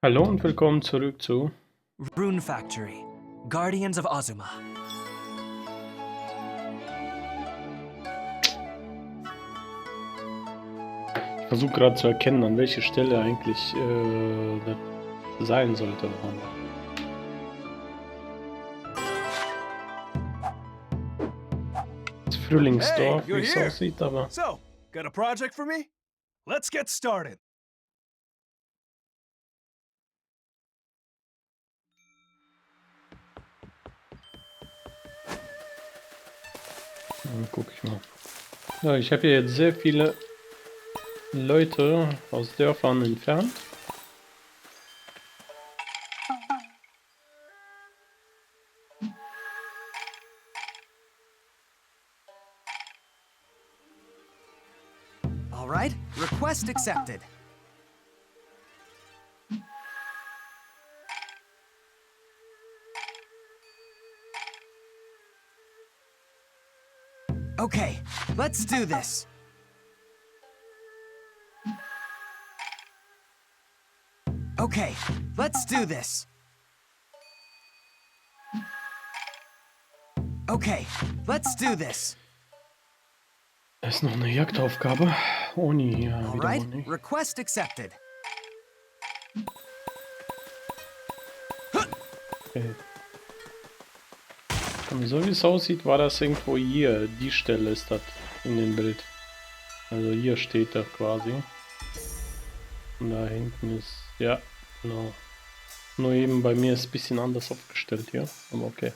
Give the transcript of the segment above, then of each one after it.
Hallo und willkommen zurück zu Rune Factory, Guardians of Azuma. Ich versuche gerade zu erkennen, an welcher Stelle eigentlich das sein sollte. Das Frühlingsdorf, Hey, you're wie es here. aussieht, aber So, got a project for me? Let's get started. dann gucke ich mal. Ja, ich habe hier jetzt sehr viele Leute aus Dörfern entfernt. All right, request accepted. Okay, let's do this. Okay, let's do this. Okay, let's do this. Da ist noch eine Jagdaufgabe. Oni, ja, All wieder right, Oni. request accepted. Okay. Und so wie es aussieht, war das irgendwo hier. Die Stelle ist das in dem Bild. Also hier steht das quasi. Und da hinten ist, ja, genau. Nur eben bei mir ist es ein bisschen anders aufgestellt hier, aber okay.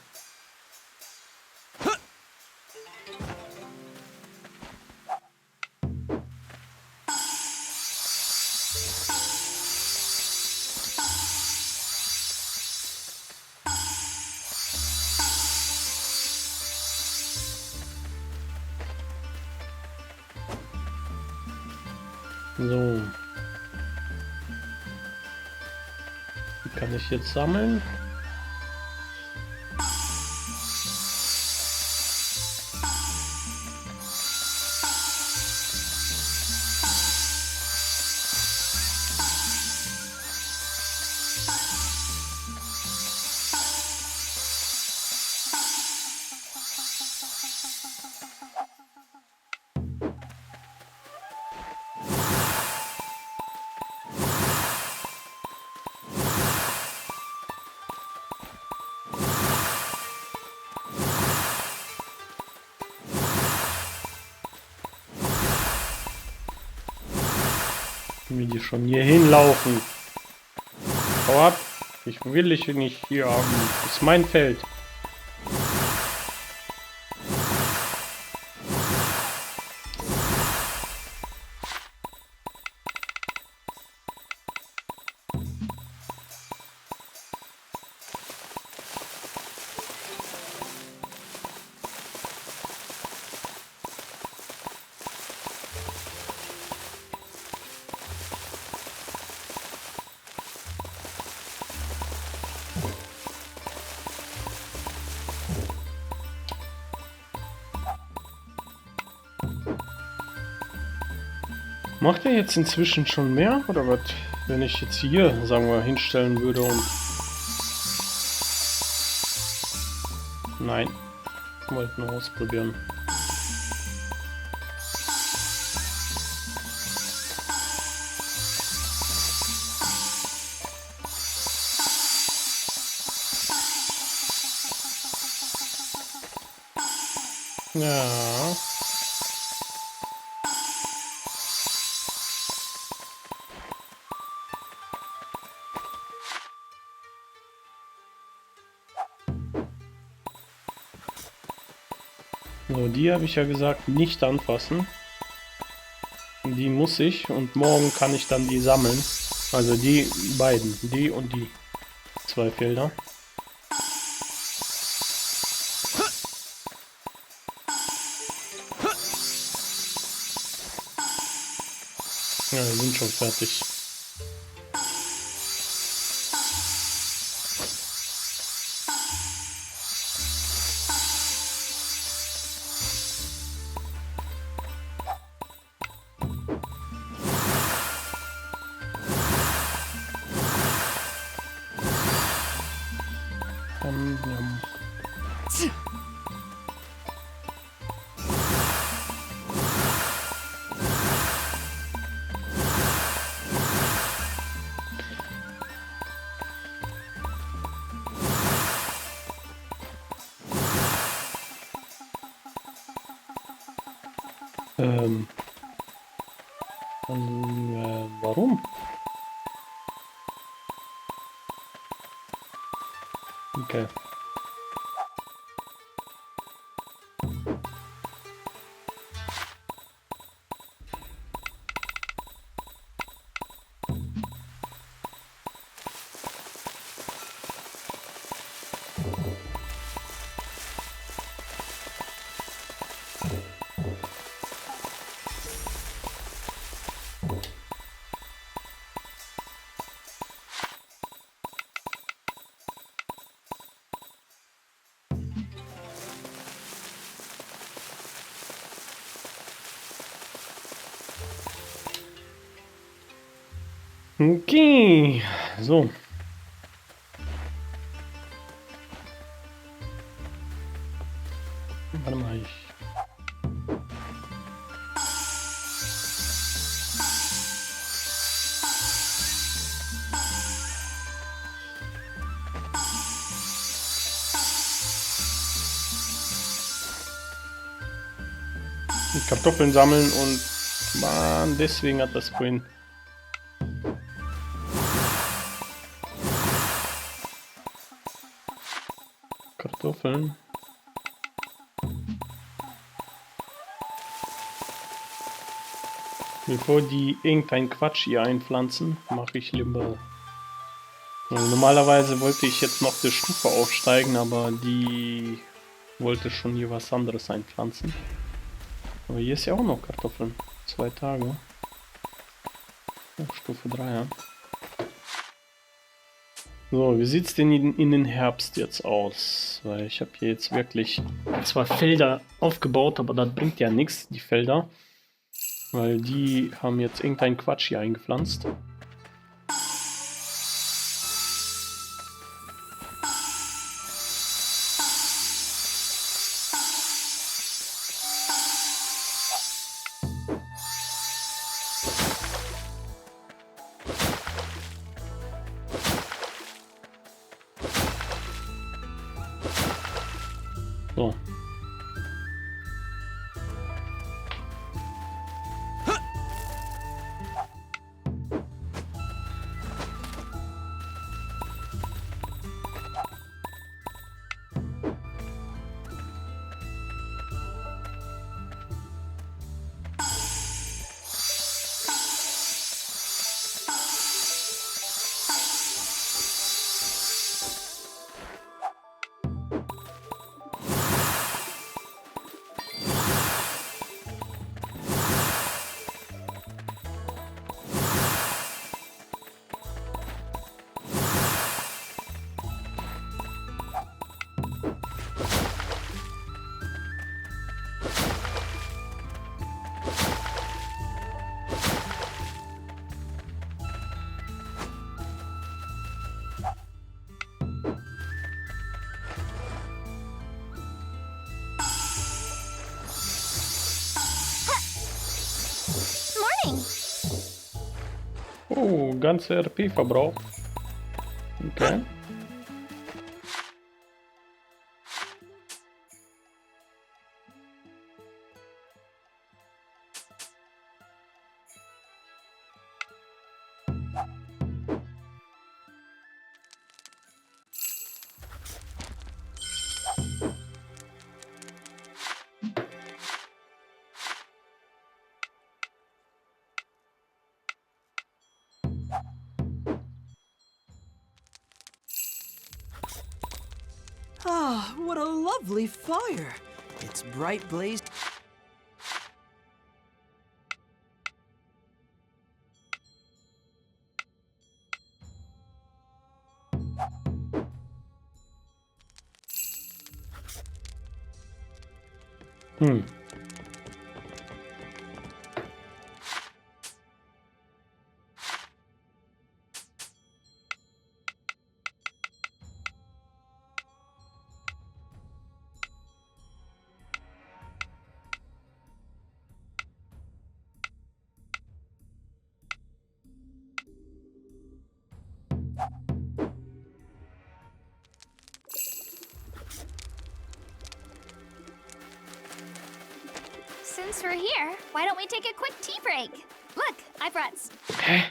So. Die kann ich jetzt sammeln. Wie die schon hier hinlaufen. Hau ab. Ich will dich nicht hier haben. Das ist mein Feld. Macht er jetzt inzwischen schon mehr? Oder was? Wenn ich jetzt hier, sagen wir, hinstellen würde und... Nein. Wollten nur ausprobieren. Ja. So, die habe ich ja gesagt, nicht anfassen. Die muss ich und morgen kann ich dann die sammeln. Also die beiden, die und die. Zwei Felder. Ja, die sind schon fertig. Yum. Warum? Okay. Okay, so. Warte mal, die Kartoffeln sammeln und Mann, deswegen hat das vorhin. Kartoffeln. Bevor die irgendein Quatsch hier einpflanzen, mache ich lieber. Normalerweise wollte ich jetzt noch die Stufe aufsteigen, aber die wollte schon hier was anderes einpflanzen. Aber hier ist ja auch noch Kartoffeln. 2 Tage. Oh, Stufe 3, ja. So, wie sieht es denn in den Herbst jetzt aus? Weil ich habe hier jetzt wirklich zwar Felder aufgebaut, aber das bringt ja nichts, die Felder. Weil die haben jetzt irgendeinen Quatsch hier eingepflanzt. So. Oh, ganze RP-Verbrauch. Okay. Ah, what a lovely fire. It's bright blazed. Hm. Since we're here, why don't we take a quick tea break? Look, I brought. Hä?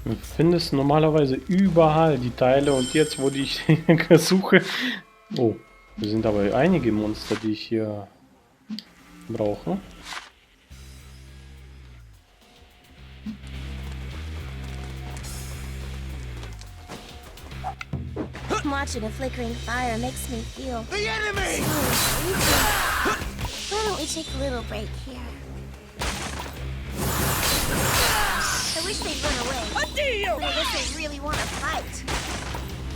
Du findest normalerweise überall die Teile und jetzt, wo ich suche... Oh, da sind aber einige Monster, die ich hier brauche. Watching a flickering fire makes me feel The enemy! Why don't we take a little break here? I wish they'd run away. But I guess they really want to fight.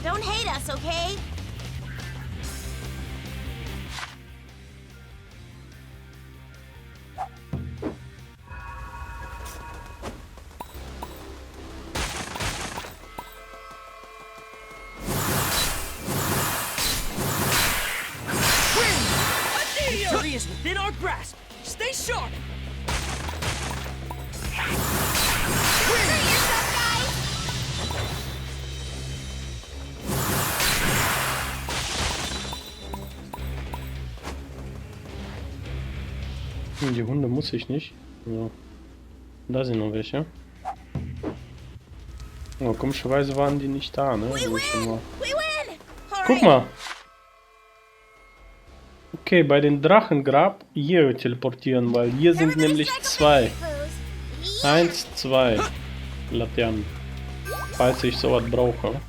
Don't hate us, okay? Victory is within our grasp. Stay sharp. Die Hunde muss ich nicht. Ja. Da sind noch welche. Oh, komischerweise waren die nicht da, ne? We win! Guck mal! Okay, bei den Drachengrab hier teleportieren, weil hier sind nämlich zwei. 1, 2 Laternen. Falls ich sowas brauche.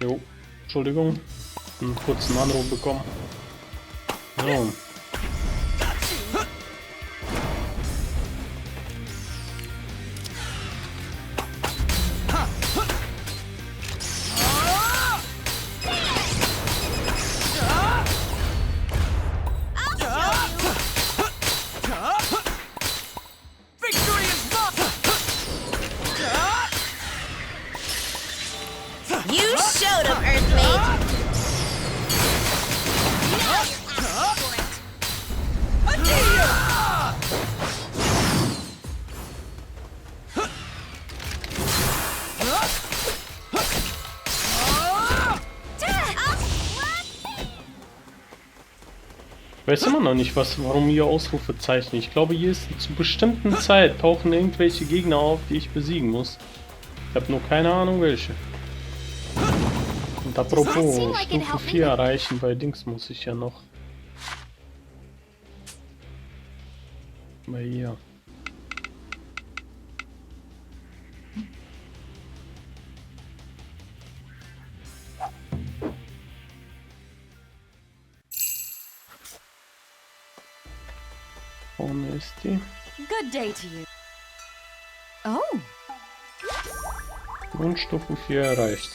Jo, Entschuldigung. Einen kurzen Anruf bekommen. So. You showed him, Earthmate. Ich weiß immer noch nicht, warum hier Ausrufezeichen. Ich glaube, hier ist zu bestimmten Zeit tauchen irgendwelche Gegner auf, die ich besiegen muss. Ich habe nur keine Ahnung welche. Und apropos, Stufe 4 erreichen, bei Dings muss ich ja noch. Bei hier. Vorne ist die. Good day to you. Oh, Und Stufe 4 erreicht.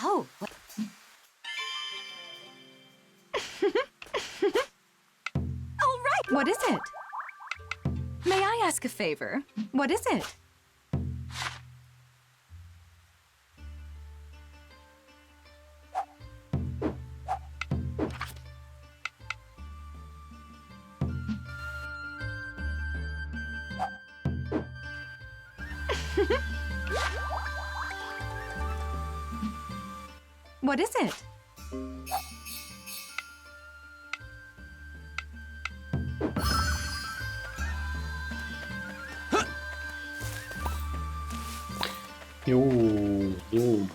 so. All right, what is it? May I ask a favor? What is it? What is it? Jo, so.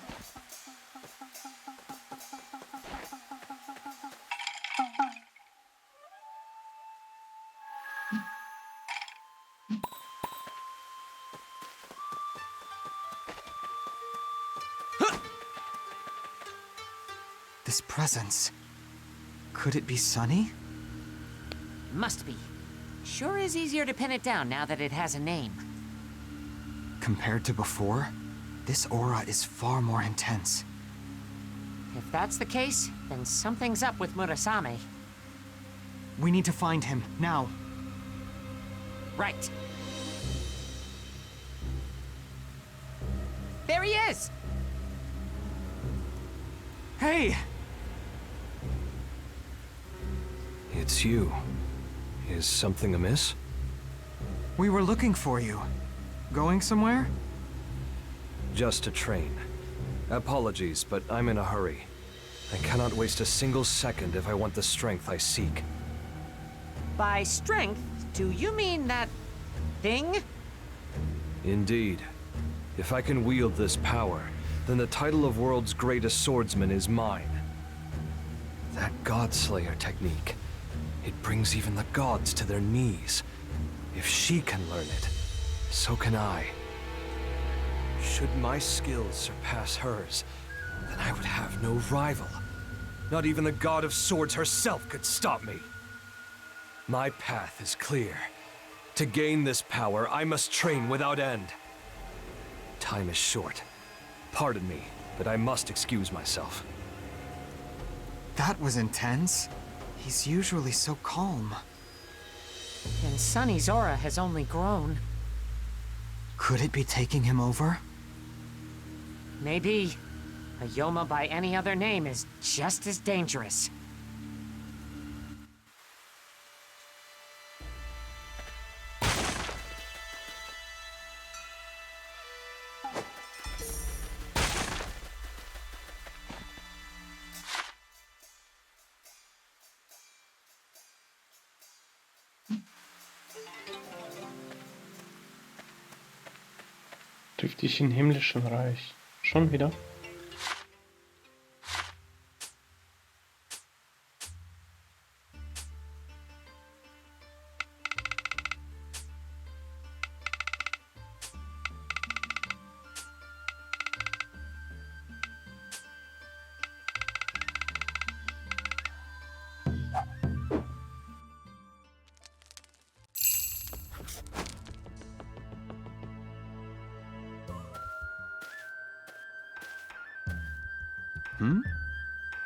This presence. Could it be Sunny? Must be. Sure is easier to pin it down now that it has a name. Compared to before, this aura is far more intense. If that's the case, then something's up with Murasame. We need to find him, now. Right. There he is! Hey! It's you. Is something amiss? We were looking for you. Going somewhere? Just to train. Apologies, but I'm in a hurry. I cannot waste a single second if I want the strength I seek. By strength, do you mean that thing? Indeed. If I can wield this power, then the title of world's greatest swordsman is mine. That Godslayer technique, it brings even the gods to their knees. If she can learn it, so can I. Should my skills surpass hers, then I would have no rival. Not even the god of swords herself could stop me. My path is clear. To gain this power, I must train without end. Time is short. Pardon me, but I must excuse myself. That was intense. He's usually so calm. And Sunny's aura has only grown. Could it be taking him over? Maybe. A Yoma by any other name is just as dangerous. Trifft dich im himmlischen Reich. Schon wieder?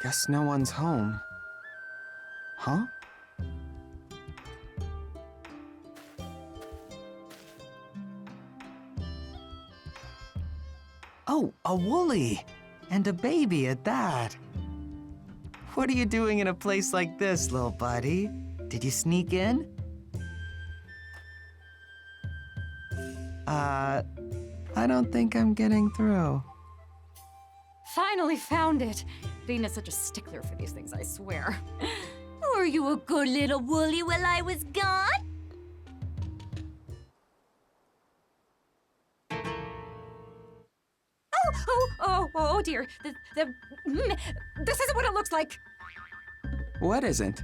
Guess no one's home. Huh? Oh, a woolly! And a baby at that. What are you doing in a place like this, little buddy? Did you sneak in? I don't think I'm getting through. Finally found it. Rena's such a stickler for these things, I swear. Were you a good little woolly while I was gone? Oh dear. This isn't what it looks like. What isn't?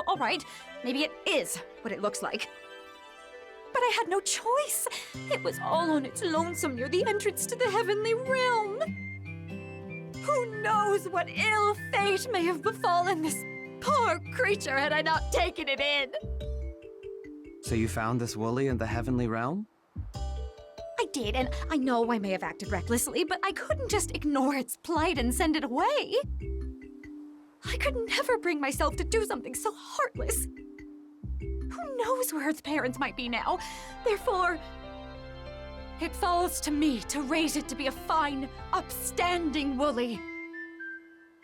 All right. Maybe it is what it looks like. But I had no choice. It was all on its lonesome near the entrance to the heavenly realm. Who knows what ill fate may have befallen this poor creature had I not taken it in. So you found this woolly in the heavenly realm? I did, and I know I may have acted recklessly, but I couldn't just ignore its plight and send it away. I could never bring myself to do something so heartless. Who knows where its parents might be now? Therefore, it falls to me to raise it to be a fine, upstanding woolly.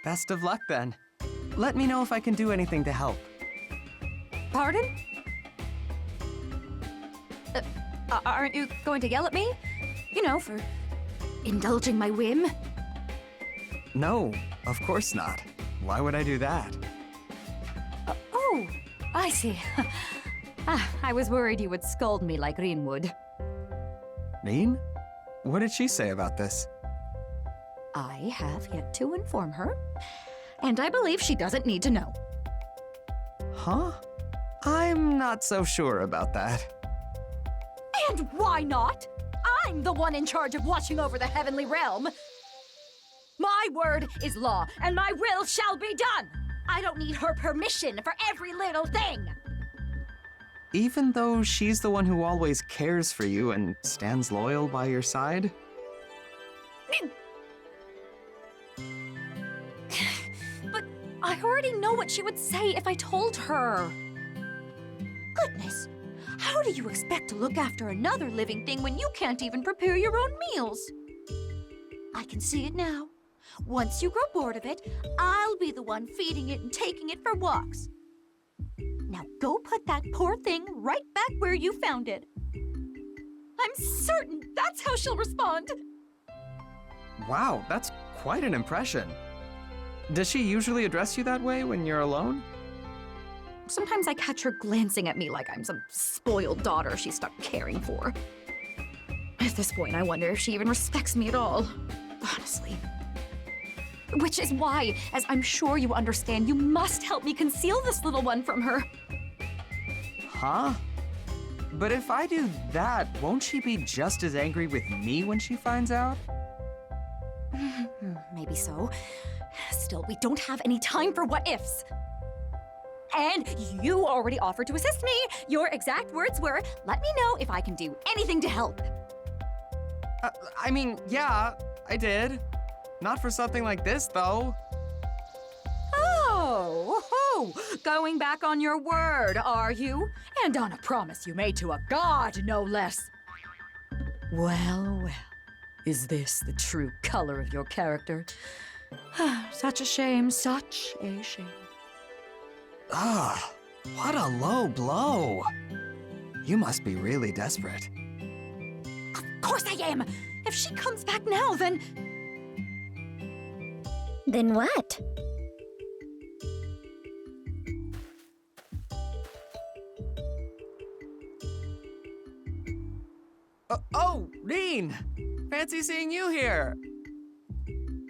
Best of luck then. Let me know if I can do anything to help. Pardon? Aren't you going to yell at me? You know, for indulging my whim? No, of course not. Why would I do that? Oh, I see. I was worried you would scold me like Rune would. Rune? What did she say about this? I have yet to inform her, and I believe she doesn't need to know. Huh? I'm not so sure about that. And why not? I'm the one in charge of watching over the heavenly realm. My word is law, and my will shall be done. I don't need her permission for every little thing. Even though she's the one who always cares for you and stands loyal by your side? already know what she would say if I told her. Goodness, how do you expect to look after another living thing when you can't even prepare your own meals? I can see it now. Once you grow bored of it, I'll be the one feeding it and taking it for walks. Now go put that poor thing right back where you found it. I'm certain that's how she'll respond. Wow, that's quite an impression. Does she usually address you that way when you're alone? Sometimes I catch her glancing at me like I'm some spoiled daughter she's stuck caring for. At this point, I wonder if she even respects me at all. Honestly. Which is why, as I'm sure you understand, you must help me conceal this little one from her. Huh? But if I do that, won't she be just as angry with me when she finds out? Maybe so. Still, we don't have any time for what-ifs. And you already offered to assist me. Your exact words were, let me know if I can do anything to help. I mean, yeah, I did. Not for something like this, though. Oh, going back on your word, are you? And on a promise you made to a god, no less. Well, is this the true color of your character? Such a shame, such a shame. Ah, what a low blow. You must be really desperate. Of course I am! If she comes back now, then... Then what? Oh, Rune! Fancy seeing you here.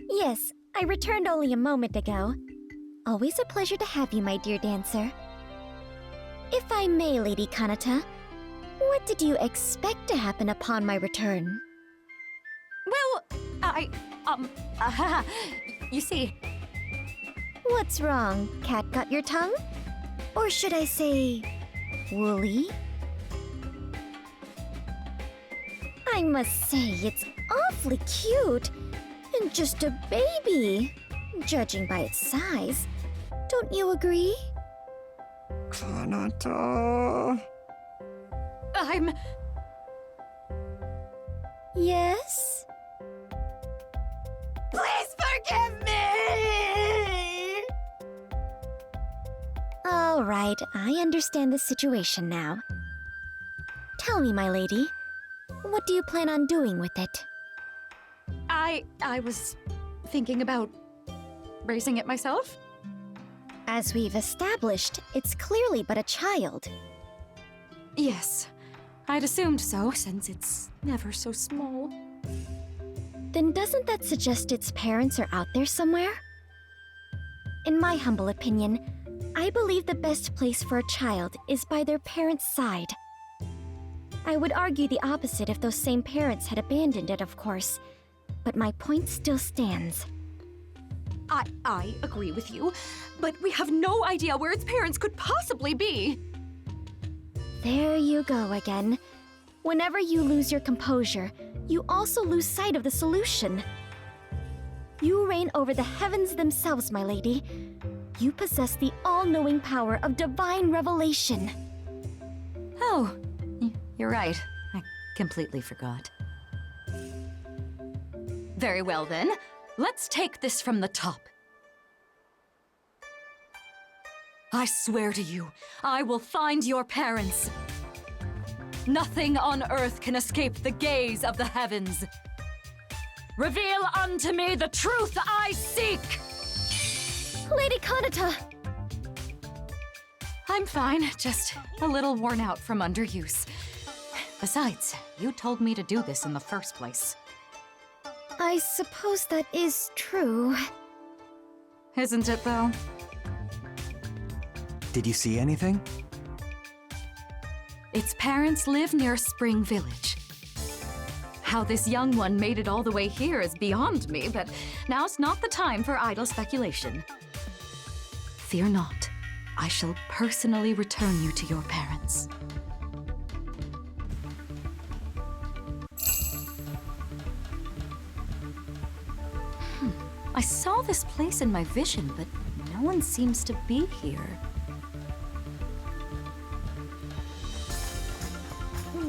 Yes, I returned only a moment ago. Always a pleasure to have you, my dear dancer. If I may, Lady Kanata, what did you expect to happen upon my return? Well, you see... What's wrong? Cat got your tongue? Or should I say, woolly? I must say, it's awfully cute. And just a baby, judging by its size. Don't you agree? Kanata... Yes? Please forgive me! All right, I understand the situation now. Tell me, my lady, what do you plan on doing with it? I was thinking about raising it myself. As we've established, it's clearly but a child. Yes, I'd assumed so, since it's never so small. Then doesn't that suggest its parents are out there somewhere? In my humble opinion, I believe the best place for a child is by their parents' side. I would argue the opposite if those same parents had abandoned it, of course. But my point still stands. I agree with you, but we have no idea where its parents could possibly be. There you go again. Whenever you lose your composure, you also lose sight of the solution. You reign over the heavens themselves, my lady. You possess the all-knowing power of divine revelation. Oh, you're right. I completely forgot. Very well then. Let's take this from the top. I swear to you, I will find your parents. Nothing on earth can escape the gaze of the heavens. Reveal unto me the truth I seek! Lady Kanata! I'm fine, just a little worn out from underuse. Besides, you told me to do this in the first place. I suppose that is true. Isn't it, though? Did you see anything? Its parents live near Spring Village. How this young one made it all the way here is beyond me, but now's not the time for idle speculation. Fear not. I shall personally return you to your parents. I saw this place in my vision, but no no one seems to be here.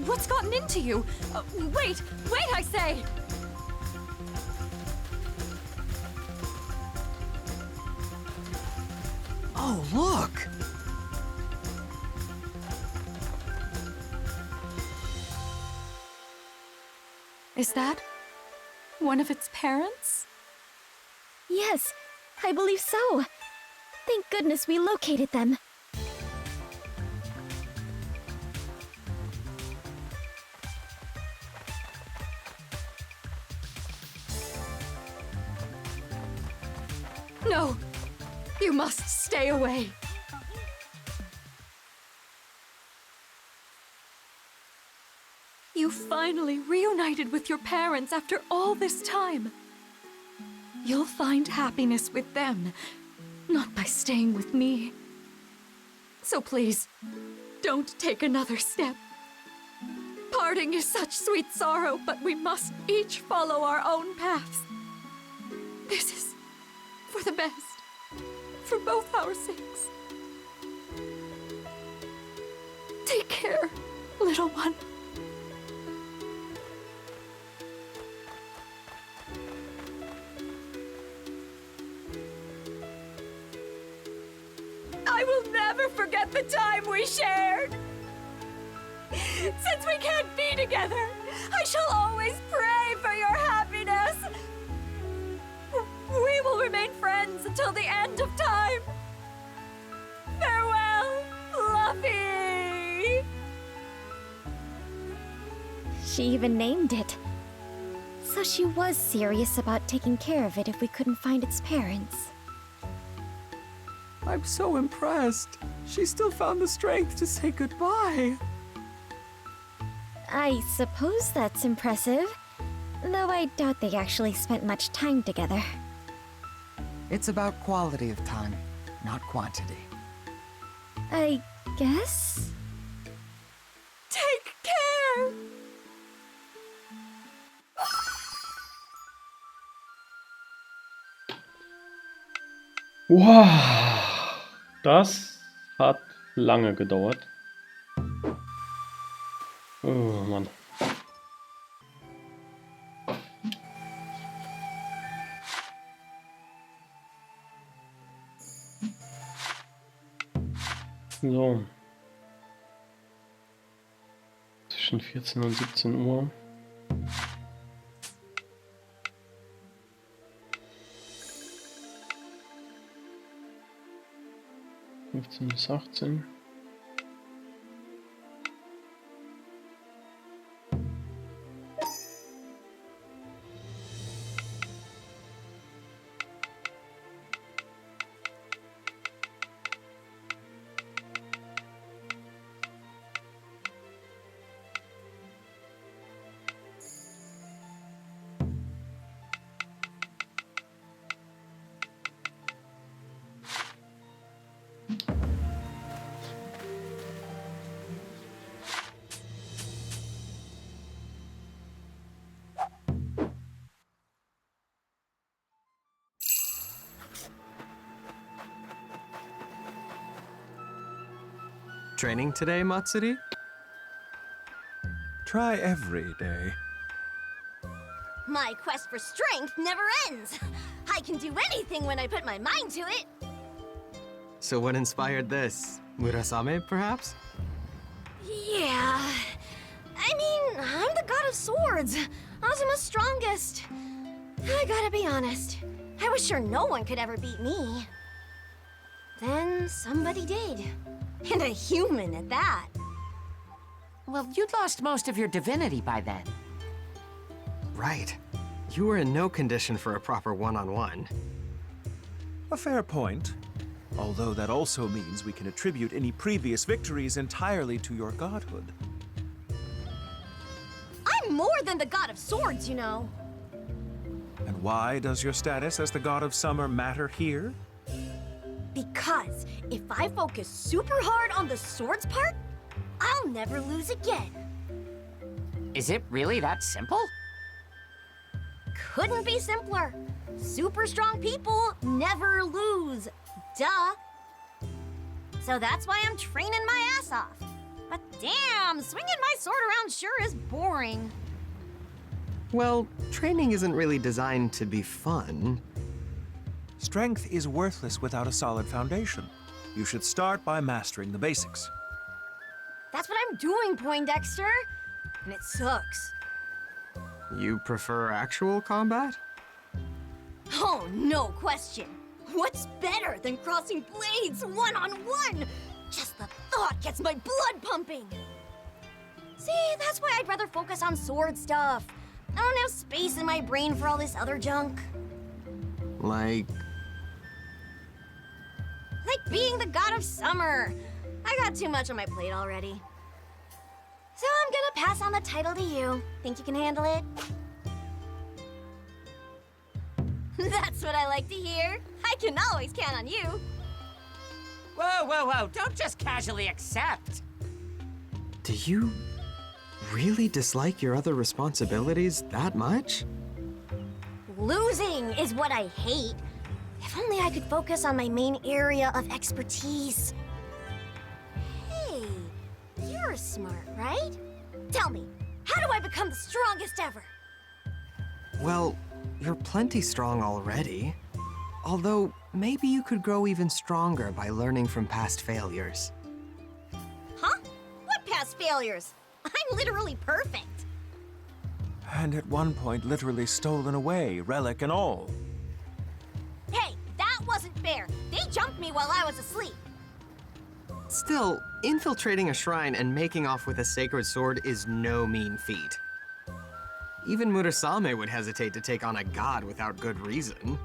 What's gotten into you? Wait, I say! Oh, look! Is that one of its parents? Yes, I believe so. Thank goodness we located them. No! You must stay away. You finally reunited with your parents after all this time. You'll find happiness with them, not by staying with me. So please, don't take another step. Parting is such sweet sorrow, but we must each follow our own paths. This is for the best, for both our sakes. Take care, little one. I will never forget the time we shared. Since we can't be together, I shall always pray for your happiness. We will remain friends until the end of time. Farewell, Fluffy! She even named it. So she was serious about taking care of it if we couldn't find its parents. I'm so impressed. She still found the strength to say goodbye. I suppose that's impressive. Though I doubt they actually spent much time together. It's about quality of time, not quantity. I guess? Take care! Wow, das hat lange gedauert. Oh Mann. So. Zwischen 14 und 17 Uhr. Bis 18. Training today, Matsuri? Try every day. My quest for strength never ends. I can do anything when I put my mind to it. So what inspired this? Murasame, perhaps? Yeah. I mean, I'm the god of swords. Azuma's strongest. I gotta be honest. I was sure no one could ever beat me. Then somebody did. And a human at that. Well, you'd lost most of your divinity by then. Right. You were in no condition for a proper one-on-one. A fair point. Although that also means we can attribute any previous victories entirely to your godhood. I'm more than the god of swords, you know. And why does your status as the god of summer matter here? Because if I focus super hard on the swords part, I'll never lose again. Is it really that simple? Couldn't be simpler. Super strong people never lose. Duh. So that's why I'm training my ass off. But damn, swinging my sword around sure is boring. Well, training isn't really designed to be fun. Strength is worthless without a solid foundation. You should start by mastering the basics. That's what I'm doing, Poindexter. And it sucks. You prefer actual combat? Oh, no question. What's better than crossing blades one-on-one? Just the thought gets my blood pumping. See, that's why I'd rather focus on sword stuff. I don't have space in my brain for all this other junk. Like being the god of summer. I got too much on my plate already. So I'm gonna pass on the title to you. Think you can handle it? That's what I like to hear. I can always count on you. Whoa, whoa, whoa. Don't just casually accept. do you really dislike your other responsibilities that much? Losing is what I hate. If only I could focus on my main area of expertise. Hey, you're smart, right? Tell me, how do I become the strongest ever? Well, you're plenty strong already. Although, maybe you could grow even stronger by learning from past failures. Huh? What past failures? I'm literally perfect. And at one point literally stolen away, relic and all. Hey, that wasn't fair. They jumped me while I was asleep. Still, infiltrating a shrine and making off with a sacred sword is no mean feat. Even Murasame would hesitate to take on a god without good reason.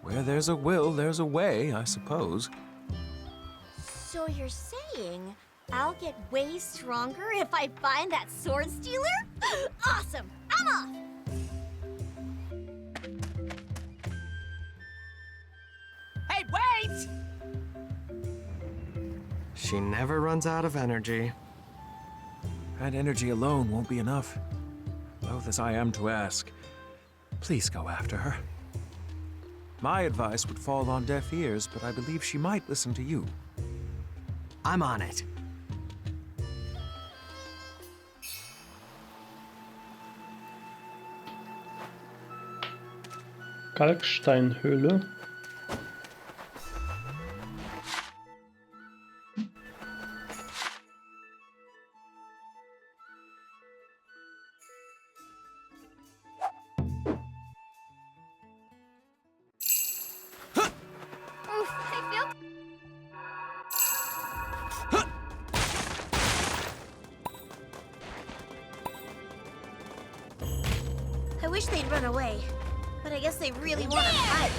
Where there's a will, there's a way, I suppose. So you're saying I'll get way stronger if I find that sword stealer? Awesome! I'm off! Hey, wait! She never runs out of energy. And energy alone won't be enough. Loath as I am to ask, please go after her. My advice would fall on deaf ears, but I believe she might listen to you. I'm on it. Kalksteinhöhle. Oof, I feel... I wish they'd run away, but I guess they really want to fight.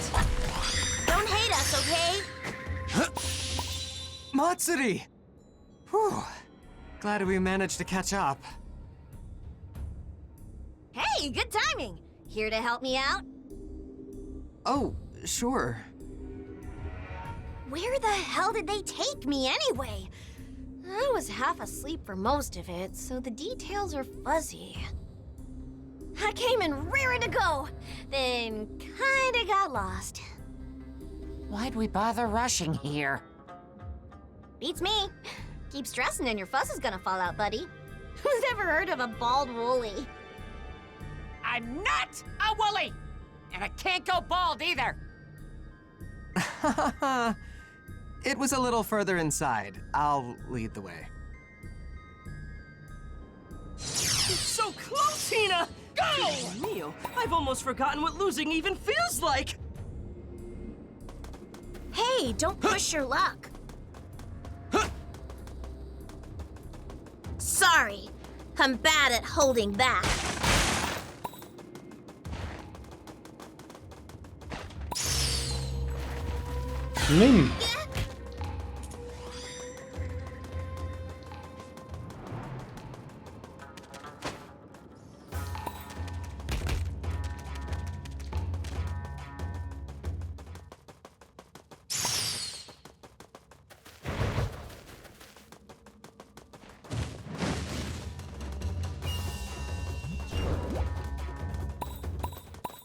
Don't hate us, okay? Matsuri! Whew. Glad we managed to catch up. Hey, good timing. Here to help me out? Oh, sure. Where the hell did they take me anyway? I was half asleep for most of it, so the details are fuzzy. I came in raring to go, then kinda got lost. Why'd we bother rushing here? Beats me. Keep stressing and your fuss is gonna fall out, buddy. Who's ever heard of a bald woolly? I'm not a woolly! And I can't go bald either! It was a little further inside. I'll lead the way. So close, Hina! Go! Mio, I've almost forgotten what losing even feels like! Hey, don't push your luck. Sorry, I'm bad at holding back. Nimm!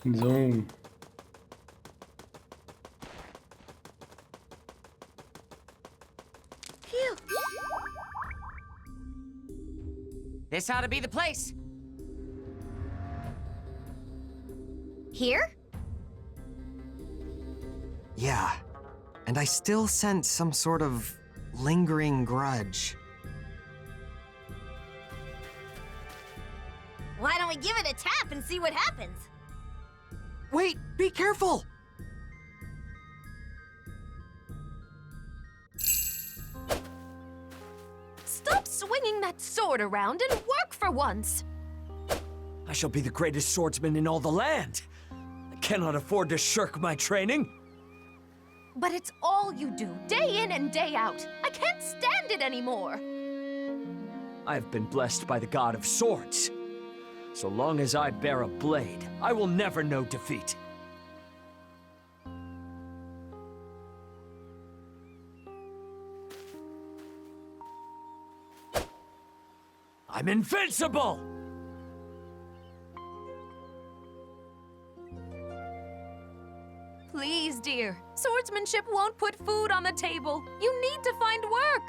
So. This ought to be the place. Here? Yeah, and I still sense some sort of lingering grudge. Why don't we give it a tap and see what happens? Wait, be careful! Stop swinging that sword around and work for once! I shall be the greatest swordsman in all the land. I cannot afford to shirk my training. But it's all you do, day in and day out. I can't stand it anymore. I have been blessed by the god of swords. So long as I bear a blade, I will never know defeat. I'm invincible! Please, dear. Swordsmanship won't put food on the table. You need to find work.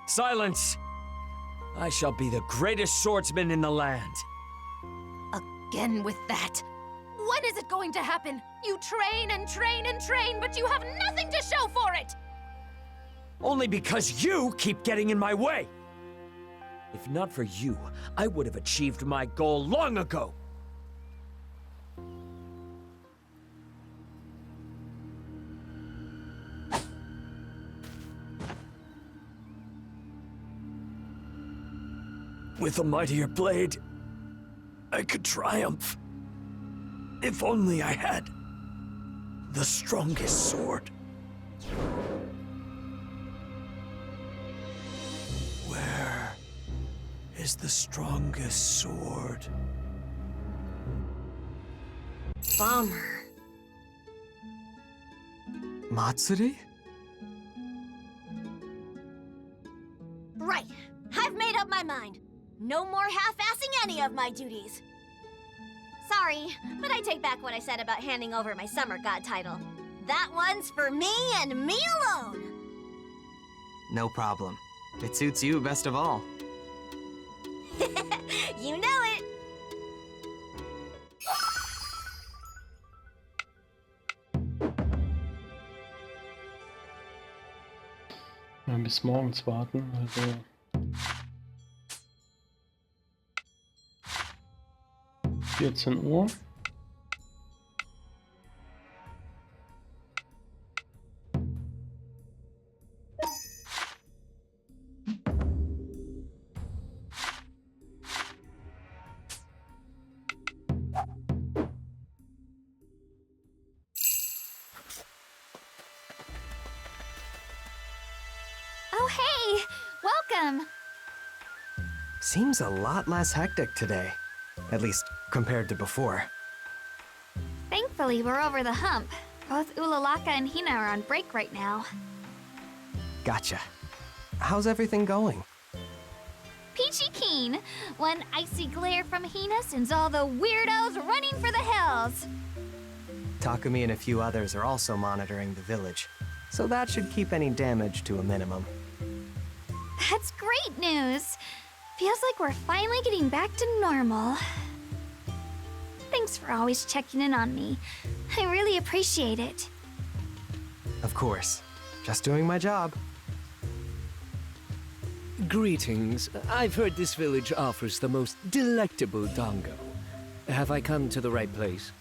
Silence! I shall be the greatest swordsman in the land. Again with that. When is it going to happen? You train and train and train, but you have nothing to show for it! Only because you keep getting in my way! If not for you, I would have achieved my goal long ago! With a mightier blade, I could triumph. If only I had the strongest sword. Where is the strongest sword? Bummer. Matsuri? Right. I've made up my mind. No more half-assing any of my duties. Sorry, but I take back what I said about handing over my summer god title. That one's for me and me alone. No problem. It suits you best of all. You know it. Ja, bis morgens warten, also 14 Uhr. Oh, hey! Welcome! Seems a lot less hectic today. At least, compared to before. Thankfully, we're over the hump. Both Ulalaka and Hina are on break right now. Gotcha. How's everything going? Peachy keen! One icy glare from Hina sends all the weirdos running for the hills! Takumi and a few others are also monitoring the village, so that should keep any damage to a minimum. That's great news! Feels like we're finally getting back to normal. Thanks for always checking in on me. I really appreciate it. Of course. Just doing my job. Greetings. I've heard this village offers the most delectable dango. Have I come to the right place?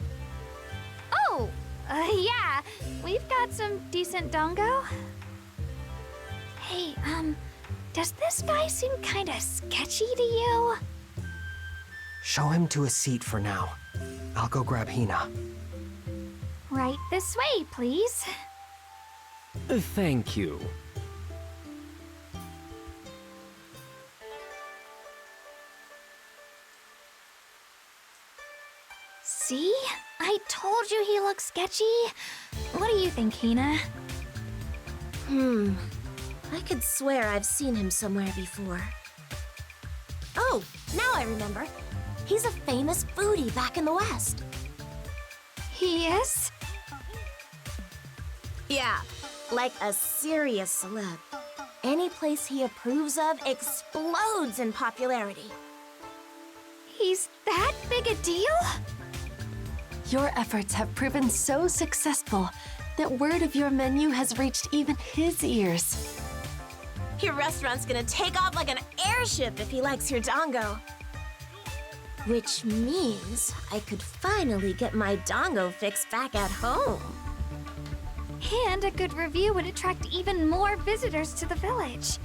Oh, yeah. We've got some decent dango. Hey, does this guy seem kinda sketchy to you? Show him to a seat for now. I'll go grab Hina. Right this way, please. Thank you. See? I told you he looks sketchy. What do you think, Hina? I could swear I've seen him somewhere before. Oh, now I remember. He's a famous foodie back in the West. He is? Yeah, like a serious celeb. Any place he approves of explodes in popularity. He's that big a deal? Your efforts have proven so successful that word of your menu has reached even his ears. Your restaurant's gonna take off like an airship if he likes your dongo. Which means I could finally get my dongo fix back at home. And a good review would attract even more visitors to the village.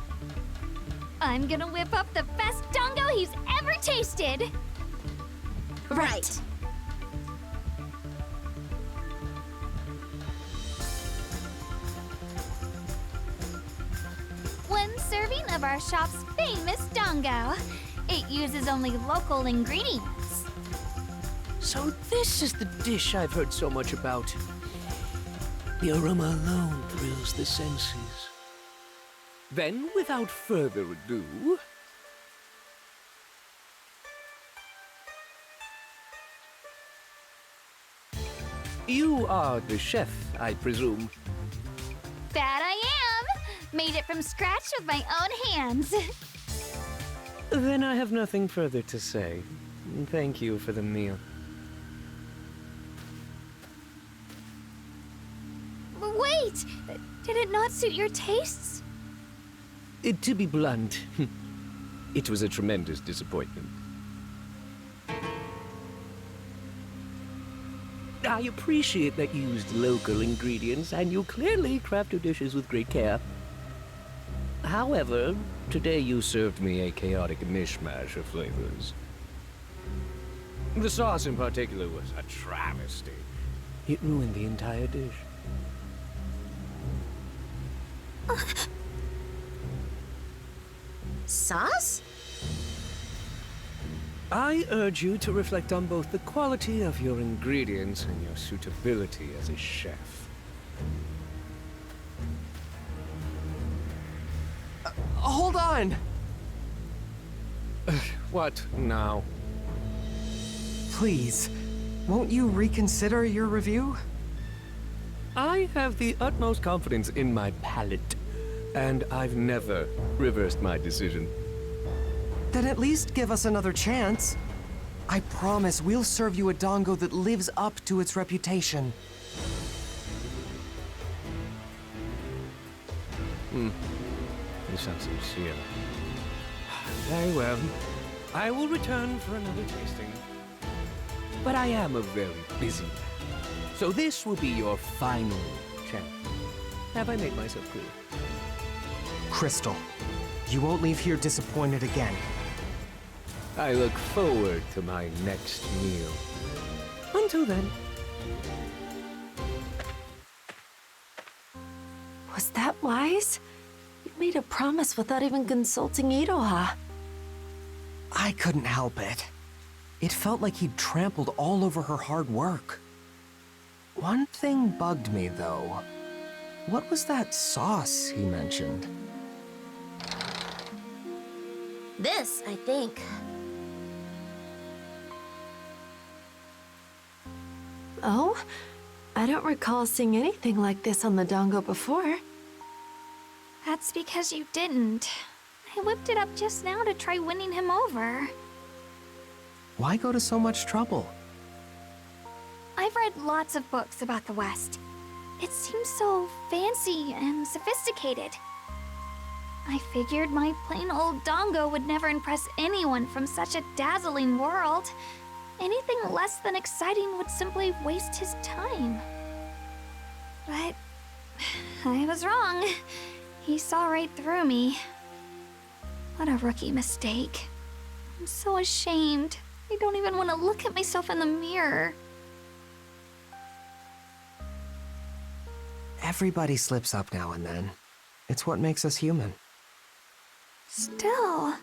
I'm gonna whip up the best dongo he's ever tasted! Right. One serving of our shop's famous dongo. It uses only local ingredients. So this is the dish I've heard so much about. The aroma alone thrills the senses. Then, without further ado... You are the chef, I presume. That I am! Made it from scratch with my own hands. Then I have nothing further to say. Thank you for the meal. Wait! Did it not suit your tastes? To be blunt, it was a tremendous disappointment. I appreciate that you used local ingredients, and you clearly craft your dishes with great care. However, today you served me a chaotic mishmash of flavors. The sauce in particular was a travesty. It ruined the entire dish. Sauce? I urge you to reflect on both the quality of your ingredients and your suitability as a chef. Hold on! What now? Please, won't you reconsider your review? I have the utmost confidence in my palate, and I've never reversed my decision. Then at least give us another chance. I promise we'll serve you a dongo that lives up to its reputation. You sound sincere. Very well. I will return for another tasting. But I am a very busy man. So this will be your final chance. Have I made myself clear? Crystal, you won't leave here disappointed again. I look forward to my next meal. Until then. Was that wise? You made a promise without even consulting Iroha. I couldn't help it. It felt like he'd trampled all over her hard work. One thing bugged me, though. What was that sauce he mentioned? This, I think. Oh? I don't recall seeing anything like this on the dongo before. That's because you didn't. I whipped it up just now to try winning him over. Why go to so much trouble? I've read lots of books about the West. It seems so fancy and sophisticated. I figured my plain old dongo would never impress anyone from such a dazzling world. Anything less than exciting would simply waste his time. But I was wrong. He saw right through me. What a rookie mistake. I'm so ashamed. I don't even want to look at myself in the mirror. Everybody slips up now and then. It's what makes us human. Still...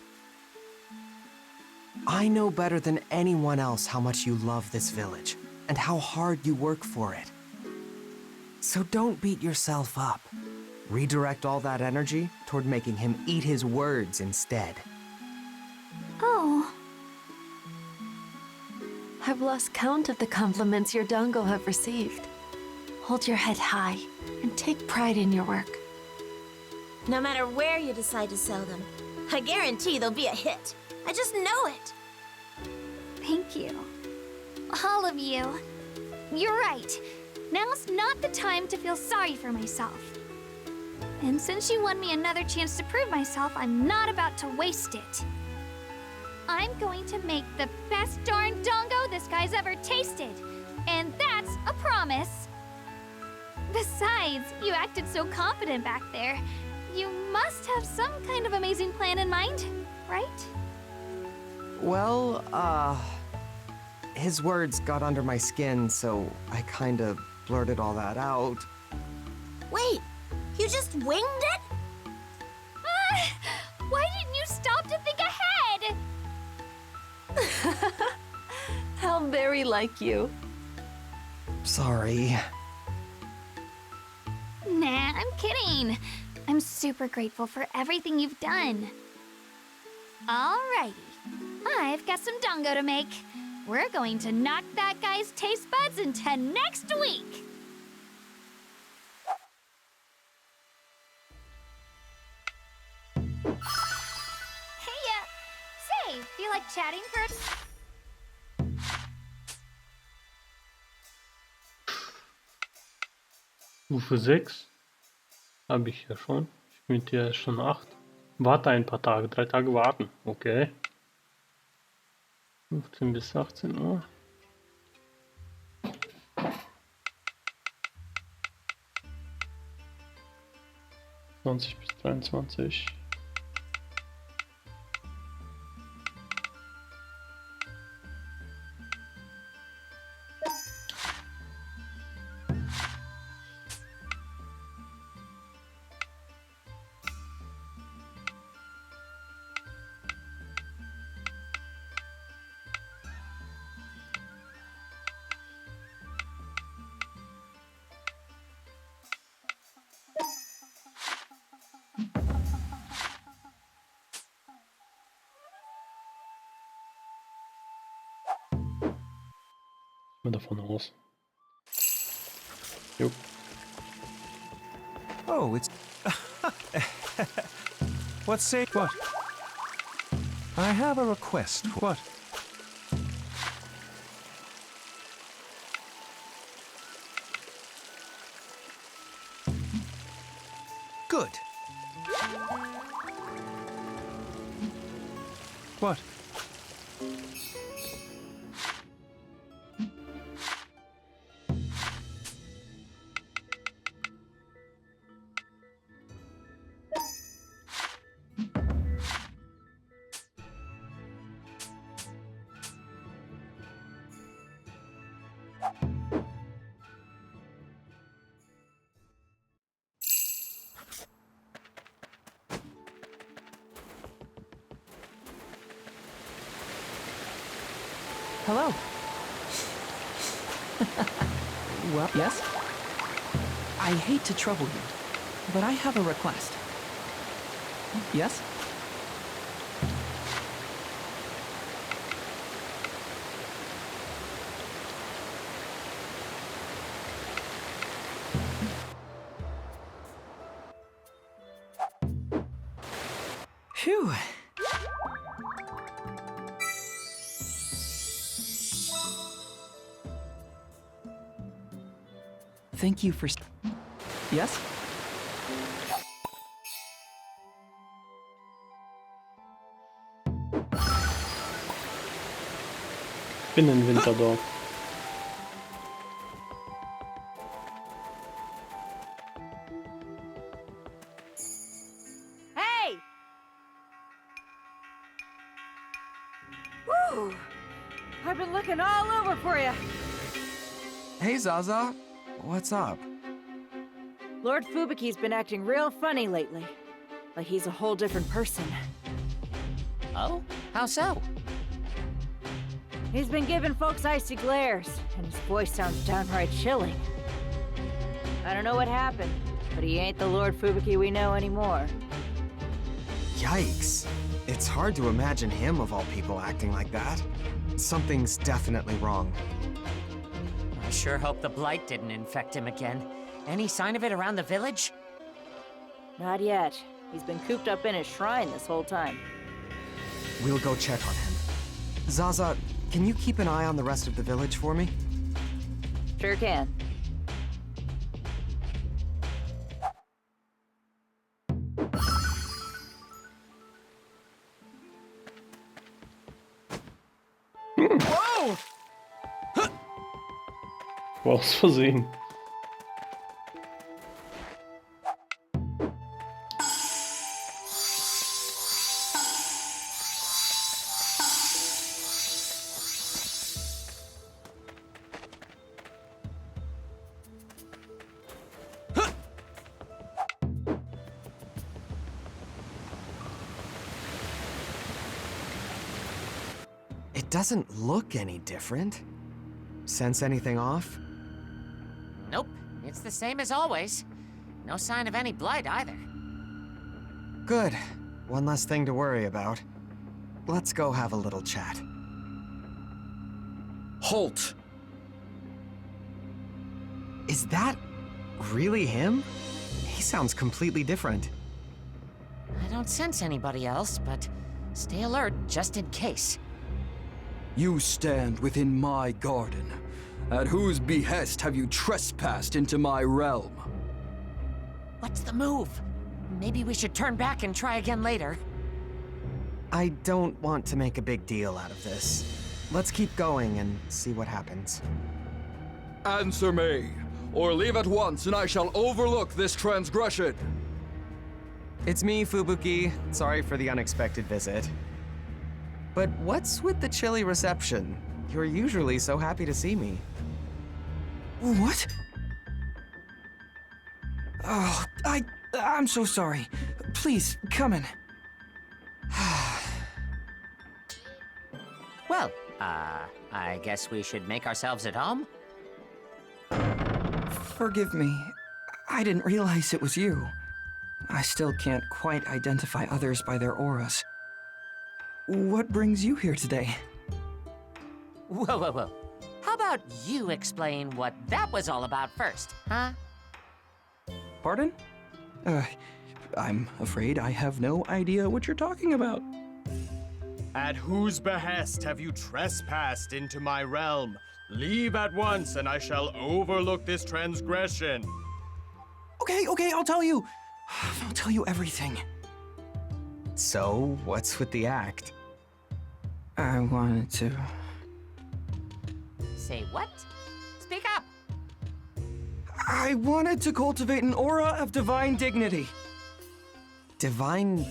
I know better than anyone else how much you love this village, and how hard you work for it. So don't beat yourself up. Redirect all that energy toward making him eat his words instead. Oh. I've lost count of the compliments your dongo have received. Hold your head high and take pride in your work. No matter where you decide to sell them, I guarantee they'll be a hit. I just know it. Thank you. All of you. You're right. Now's not the time to feel sorry for myself. And since you won me another chance to prove myself, I'm not about to waste it. I'm going to make the best darn dongo this guy's ever tasted. And that's a promise. Besides, you acted so confident back there. You must have some kind of amazing plan in mind, right? Well, his words got under my skin, so I kinda blurted all that out. Wait, you just winged it? Why didn't you stop to think ahead? How very like you. Sorry. Nah, I'm kidding. I'm super grateful for everything you've done. Alrighty. I've got some dongo to make. We're going to knock that guy's taste buds into next week. Hey, say, feel like chatting for Stufe 6 habe ich ja schon. Ich bin mit dir schon 8. Warte ein paar Tage, 3 Tage warten. Okay. 15 bis 18 Uhr. 20 bis 23. Mal davon aus. Jo. Oh, it's... What's say... What? I have a request. What? Good. What? Hello. Well, yes? I hate to trouble you, but I have a request. Yes? Phew. Thank you for... Yes? Ich bin in Winterdorf. Hey! Woo! I've been looking all over for you. Hey, Zaza. What's up? Lord Fubuki's been acting real funny lately. Like he's a whole different person. Oh? How so? He's been giving folks icy glares, and his voice sounds downright chilling. I don't know what happened, but he ain't the Lord Fubuki we know anymore. Yikes. It's hard to imagine him, of all people, acting like that. Something's definitely wrong. I sure hope the blight didn't infect him again. Any sign of it around the village? Not yet. He's been cooped up in his shrine this whole time. We'll go check on him. Zaza, can you keep an eye on the rest of the village for me? Sure can. Whoa! War aus Versehen. It doesn't look any different. Sense anything off? Nope, it's the same as always. No sign of any blight either. Good. One less thing to worry about. Let's go have a little chat. Halt! Is that really him? He sounds completely different. I don't sense anybody else, but stay alert just in case. You stand within my garden. At whose behest have you trespassed into my realm? What's the move? Maybe we should turn back and try again later. I don't want to make a big deal out of this. Let's keep going and see what happens. Answer me, or leave at once and I shall overlook this transgression. It's me, Fubuki. Sorry for the unexpected visit. But what's with the chilly reception? You're usually so happy to see me. What? Oh, I'm so sorry. Please, come in. Well, I guess we should make ourselves at home? Forgive me. I didn't realize it was you. I still can't quite identify others by their auras. What brings you here today? Whoa, whoa, whoa. How about you explain what that was all about first, huh? Pardon? I'm afraid I have no idea what you're talking about. At whose behest have you trespassed into my realm? Leave at once, and I shall overlook this transgression. Okay, I'll tell you. I'll tell you everything. So, what's with the act? I wanted to... Say what? Speak up! I wanted to cultivate an aura of divine dignity. Divine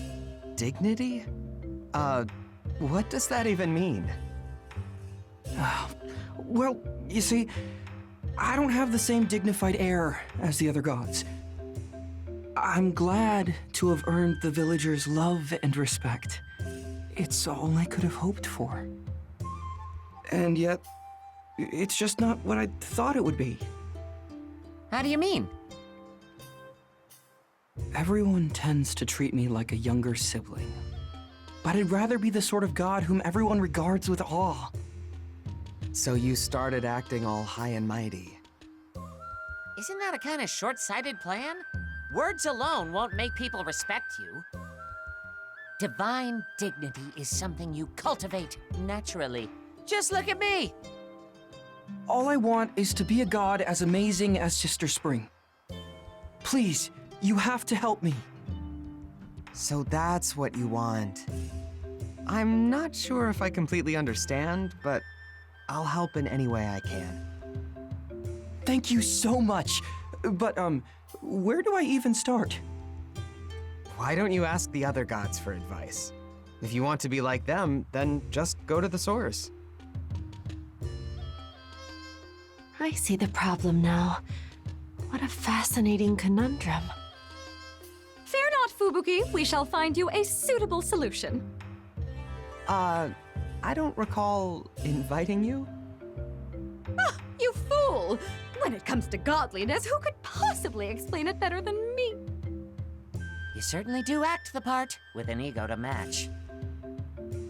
dignity? What does that even mean? Well, you see, I don't have the same dignified air as the other gods. I'm glad to have earned the villagers' love and respect. It's all I could have hoped for. And yet, it's just not what I thought it would be. How do you mean? Everyone tends to treat me like a younger sibling. But I'd rather be the sort of god whom everyone regards with awe. So you started acting all high and mighty. Isn't that a kind of short-sighted plan? Words alone won't make people respect you. Divine dignity is something you cultivate naturally. Just look at me! All I want is to be a god as amazing as Sister Spring. Please, you have to help me. So that's what you want. I'm not sure if I completely understand, but I'll help in any way I can. Thank you so much. But, where do I even start? Why don't you ask the other gods for advice? If you want to be like them, then just go to the source. I see the problem now. What a fascinating conundrum. Fear not, Fubuki. We shall find you a suitable solution. I don't recall inviting you? Ah, you fool! When it comes to godliness, who could possibly explain it better than me? You certainly do act the part, with an ego to match.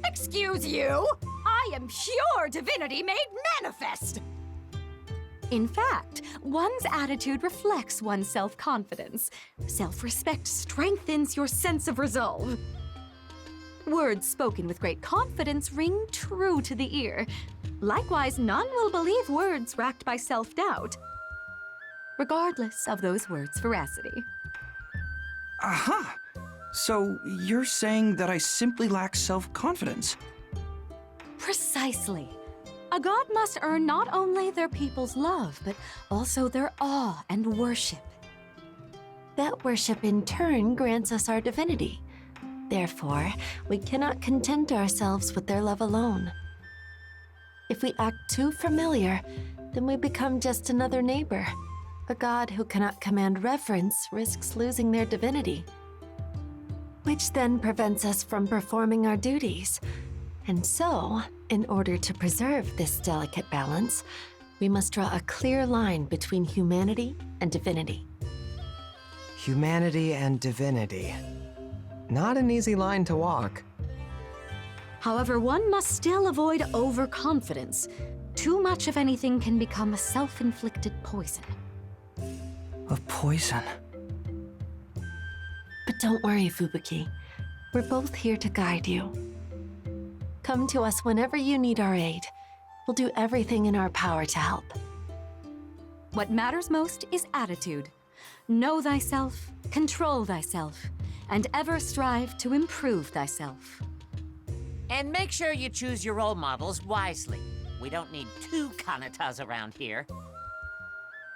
Excuse you? I am pure divinity made manifest! In fact, one's attitude reflects one's self-confidence. Self-respect strengthens your sense of resolve. Words spoken with great confidence ring true to the ear. Likewise, none will believe words racked by self-doubt, regardless of those words' veracity. Aha! So you're saying that I simply lack self-confidence? Precisely. A god must earn not only their people's love, but also their awe and worship. That worship in turn grants us our divinity. Therefore, we cannot content ourselves with their love alone. If we act too familiar, then we become just another neighbor. A god who cannot command reverence risks losing their divinity, which then prevents us from performing our duties. And so, in order to preserve this delicate balance, we must draw a clear line between humanity and divinity. Humanity and divinity. Not an easy line to walk. However, one must still avoid overconfidence. Too much of anything can become a self-inflicted poison. A poison? But don't worry, Fubuki. We're both here to guide you. Come to us whenever you need our aid. We'll do everything in our power to help. What matters most is attitude. Know thyself, control thyself, and ever strive to improve thyself. And make sure you choose your role models wisely. We don't need two Kanatas around here.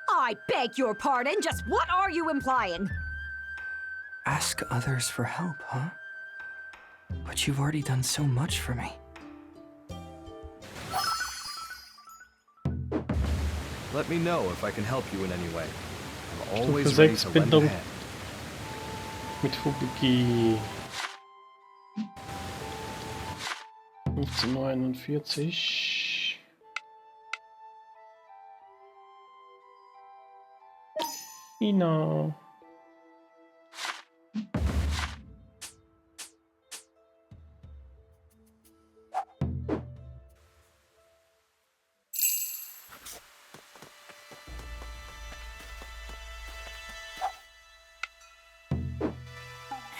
I beg your pardon, just what are you implying? Ask others for help, huh? But you've already done so much for me. Let me know if I can help you in any way. I'm always ready to lend a hand. Mit Fubuki. 1549. China.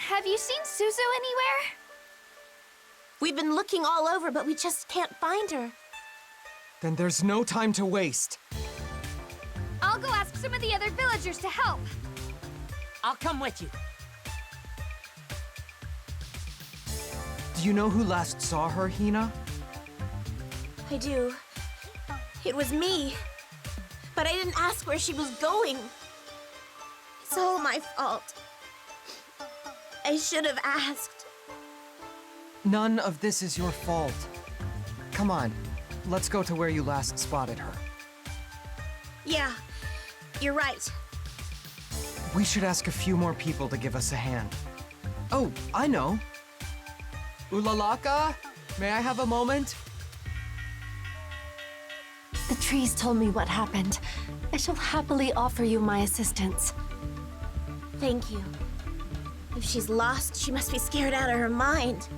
Have you seen Suzu anywhere? We've been looking all over, but we just can't find her. Then there's no time to waste. I'll go ask some of the other villagers to help. I'll come with you. Do you know who last saw her, Hina? I do. It was me. But I didn't ask where she was going. It's all my fault. I should have asked. None of this is your fault. Come on, let's go to where you last spotted her. Yeah, you're right. We should ask a few more people to give us a hand. Oh, I know. Ulalaka, may I have a moment? The trees told me what happened. I shall happily offer you my assistance. Thank you. If she's lost, she must be scared out of her mind.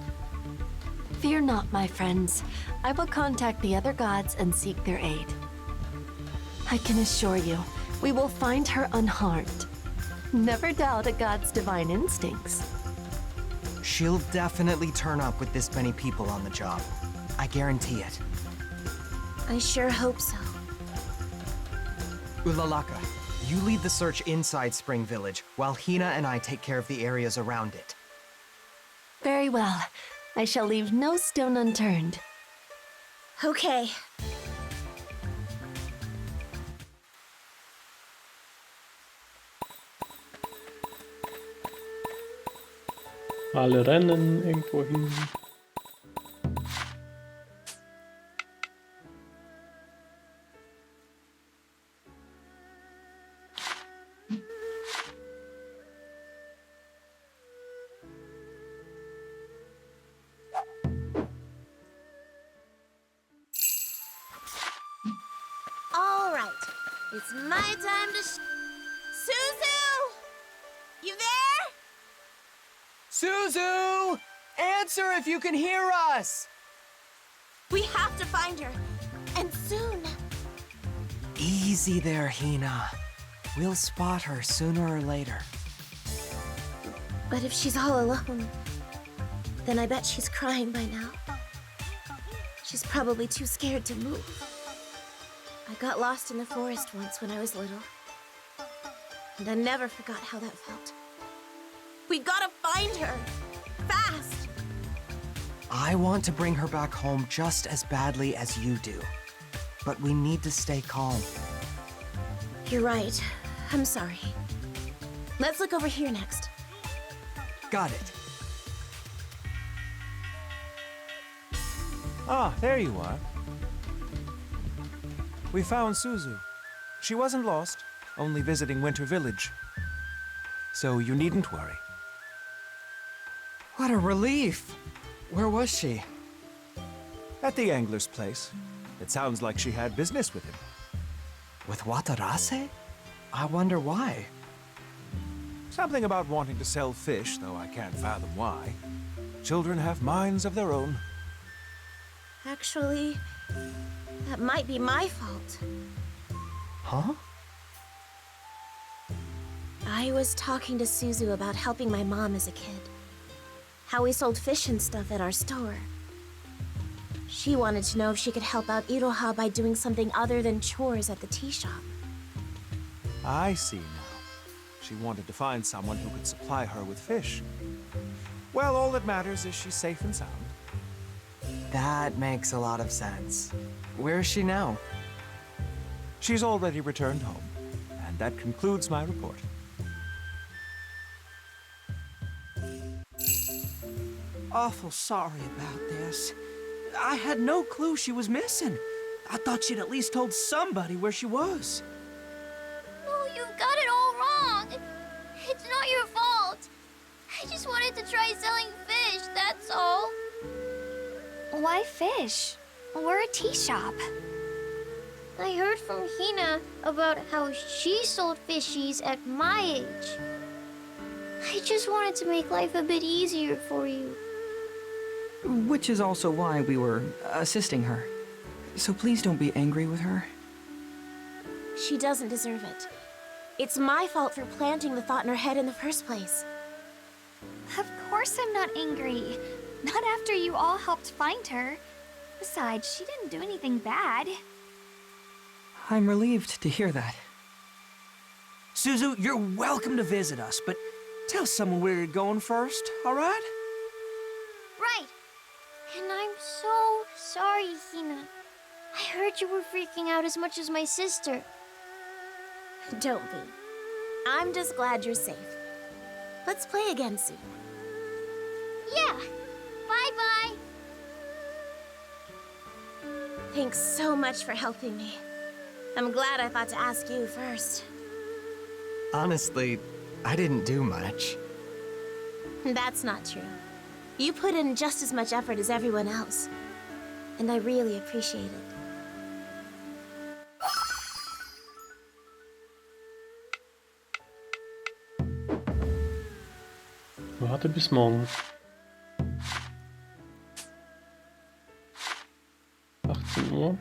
Fear not, my friends. I will contact the other gods and seek their aid. I can assure you, we will find her unharmed. Never doubt a god's divine instincts. She'll definitely turn up with this many people on the job. I guarantee it. I sure hope so. Ulalaka, you lead the search inside Spring Village, while Hina and I take care of the areas around it. Very well. I shall leave no stone unturned. Okay. Alle rennen irgendwo hin. All right. It's my time to Suzu! You there? Suzu! Answer if you can hear us! We have to find her. And soon. Easy there, Hina. We'll spot her sooner or later. But if she's all alone, then I bet she's crying by now. She's probably too scared to move. I got lost in the forest once when I was little. And I never forgot how that felt. We gotta find her! Fast! I want to bring her back home just as badly as you do. But we need to stay calm. You're right. I'm sorry. Let's look over here next. Got it. Ah, there you are. We found Suzu. She wasn't lost, only visiting Winter Village. So you needn't worry. What a relief! Where was she? At the angler's place. It sounds like she had business with him. With Watarase? I wonder why. Something about wanting to sell fish, though I can't fathom why. Children have minds of their own. Actually, that might be my fault. Huh? I was talking to Suzu about helping my mom as a kid. How we sold fish and stuff at our store. She wanted to know if she could help out Iroha by doing something other than chores at the tea shop. I see now. She wanted to find someone who could supply her with fish. Well, all that matters is she's safe and sound. That makes a lot of sense. Where is she now? She's already returned home. And that concludes my report. Awful sorry about this. I had no clue she was missing. I thought she'd at least told somebody where she was. Oh, you've got it all wrong. It's not your fault. I just wanted to try selling fish, that's all. Why fish? We're a tea shop. I heard from Hina about how she sold fishies at my age. I just wanted to make life a bit easier for you. Which is also why we were assisting her. So please don't be angry with her. She doesn't deserve it. It's my fault for planting the thought in her head in the first place. Of course I'm not angry. Not after you all helped find her. Besides, she didn't do anything bad. I'm relieved to hear that. Suzu, you're welcome to visit us, but tell someone where you're going first, all right? Right. And I'm so sorry, Hina. I heard you were freaking out as much as my sister. Don't be. I'm just glad you're safe. Let's play again soon. Yeah. Bye-bye. Thanks so much for helping me. I'm glad I thought to ask you first. Honestly, I didn't do much. That's not true. You put in just as much effort as everyone else. And I really appreciate it. Warte bis morgen. 18 Uhr.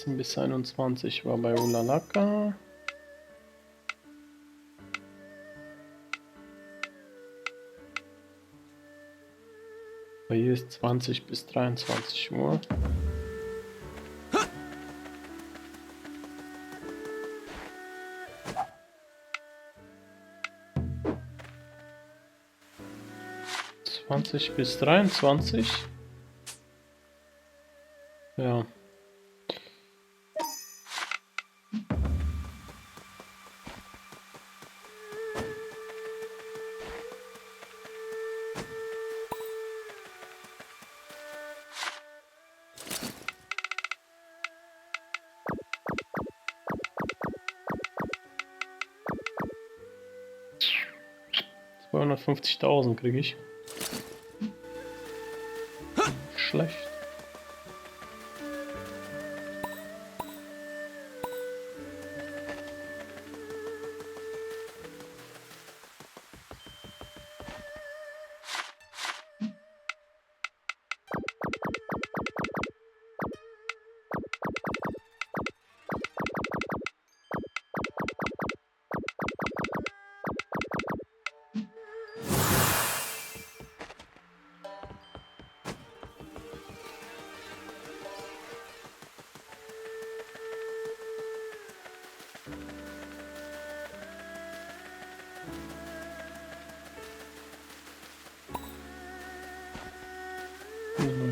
Bis 21 war bei Ulalaka. Hier ist 20 bis 23 Uhr. Bis 23. Ja. $250.000 kriege ich. Schlecht.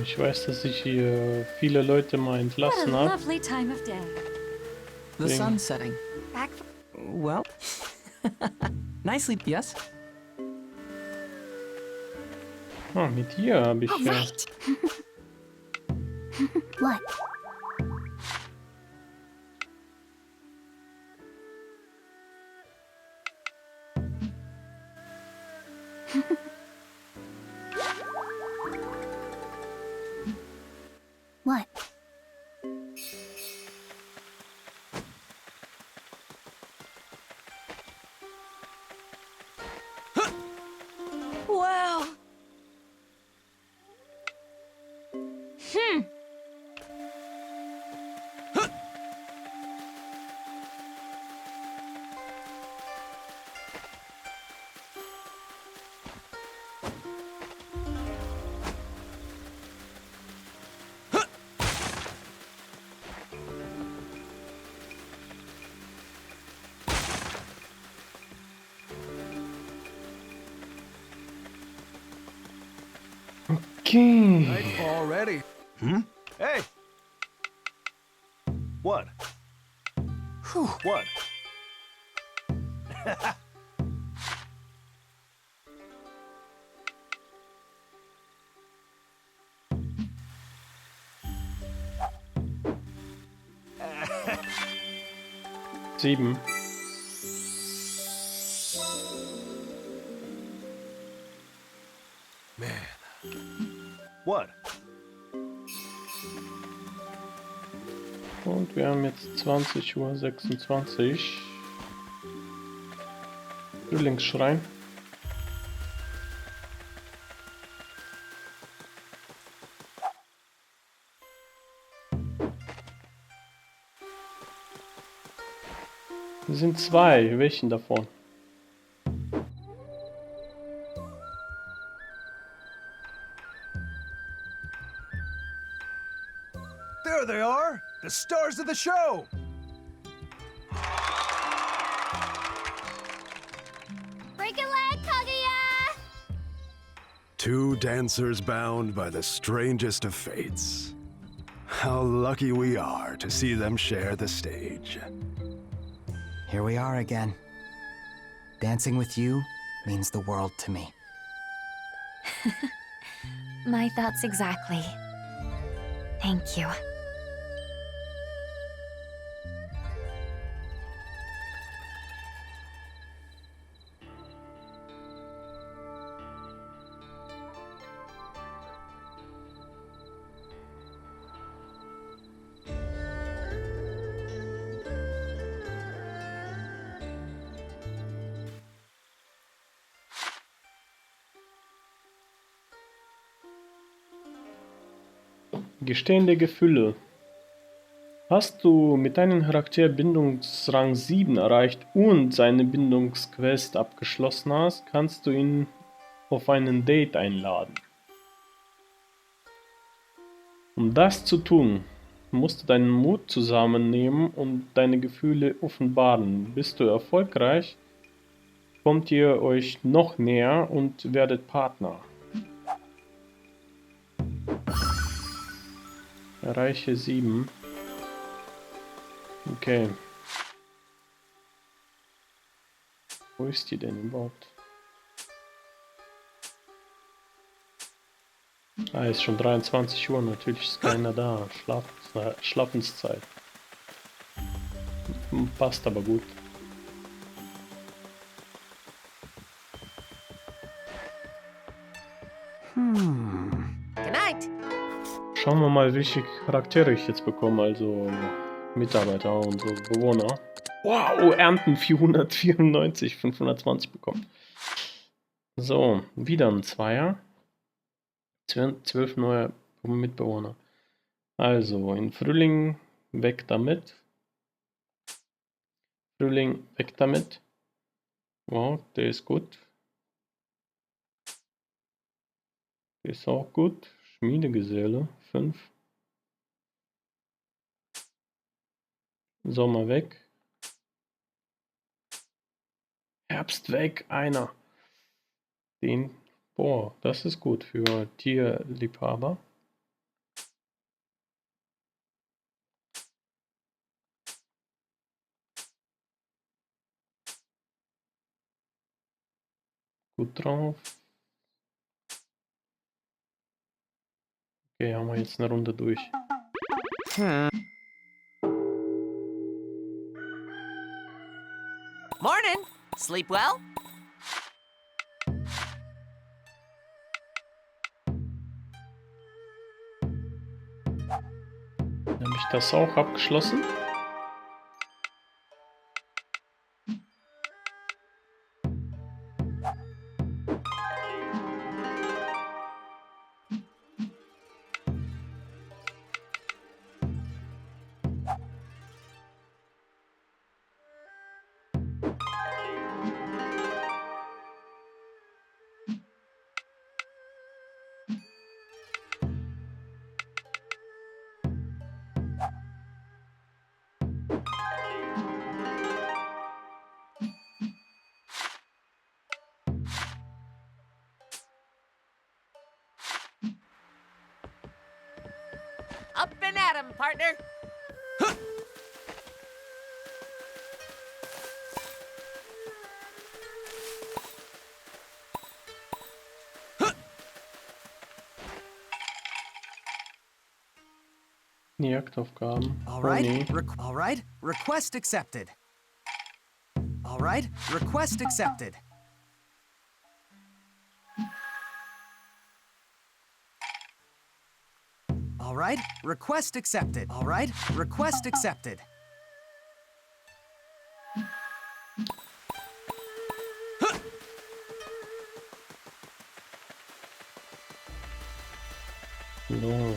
Ich weiß, dass ich hier viele Leute mal What a entlassen habe. lovely time of day. The sun's setting. Back Well, nicely, yes? Ah, mit dir habe ich ja. What? What? Wow. Okay. Nightfall already. Hmm? Hey! What? Whew, what? Sieben. What? Und wir haben jetzt 20:26 Uhr. Frühlingsschrein. Es sind zwei. Welchen davon? There they are! The stars of the show! Break a leg, Kaguya! Two dancers bound by the strangest of fates. How lucky we are to see them share the stage. Here we are again. Dancing with you means the world to me. My thoughts exactly. Thank you. Gestehende Gefühle. Hast du mit deinem Charakter Bindungsrang 7 erreicht und seine Bindungsquest abgeschlossen hast, kannst du ihn auf einen Date einladen. Um das zu tun, musst du deinen Mut zusammennehmen und deine Gefühle offenbaren. Bist du erfolgreich, kommt ihr euch noch näher und werdet Partner. Erreiche 7. Okay. Wo ist die denn überhaupt? Ah, ist schon 23 Uhr, natürlich ist keiner da. Schlafenszeit. Passt aber gut. Good night. Schauen wir mal, welche Charaktere ich jetzt bekomme, also Mitarbeiter und so Bewohner. Wow, Ernten 494, 520 bekommen. So, wieder ein Zweier. 12 neue Mitbewohner. Also, in Frühling weg damit. Frühling weg damit. Wow, der ist gut. Der ist auch gut. Schmiedegeselle 5. Sommer weg. Herbst weg, einer. Den, boah, das ist gut für Tierliebhaber. Gut drauf. Okay, haben wir jetzt eine Runde durch. Morning! Sleep well? Habe ich das auch abgeschlossen? Up and at 'em, partner! Jagdaufgaben. All Oh right, nee. all right. Request accepted. All right, request accepted. All right, request accepted. All right, request accepted. So.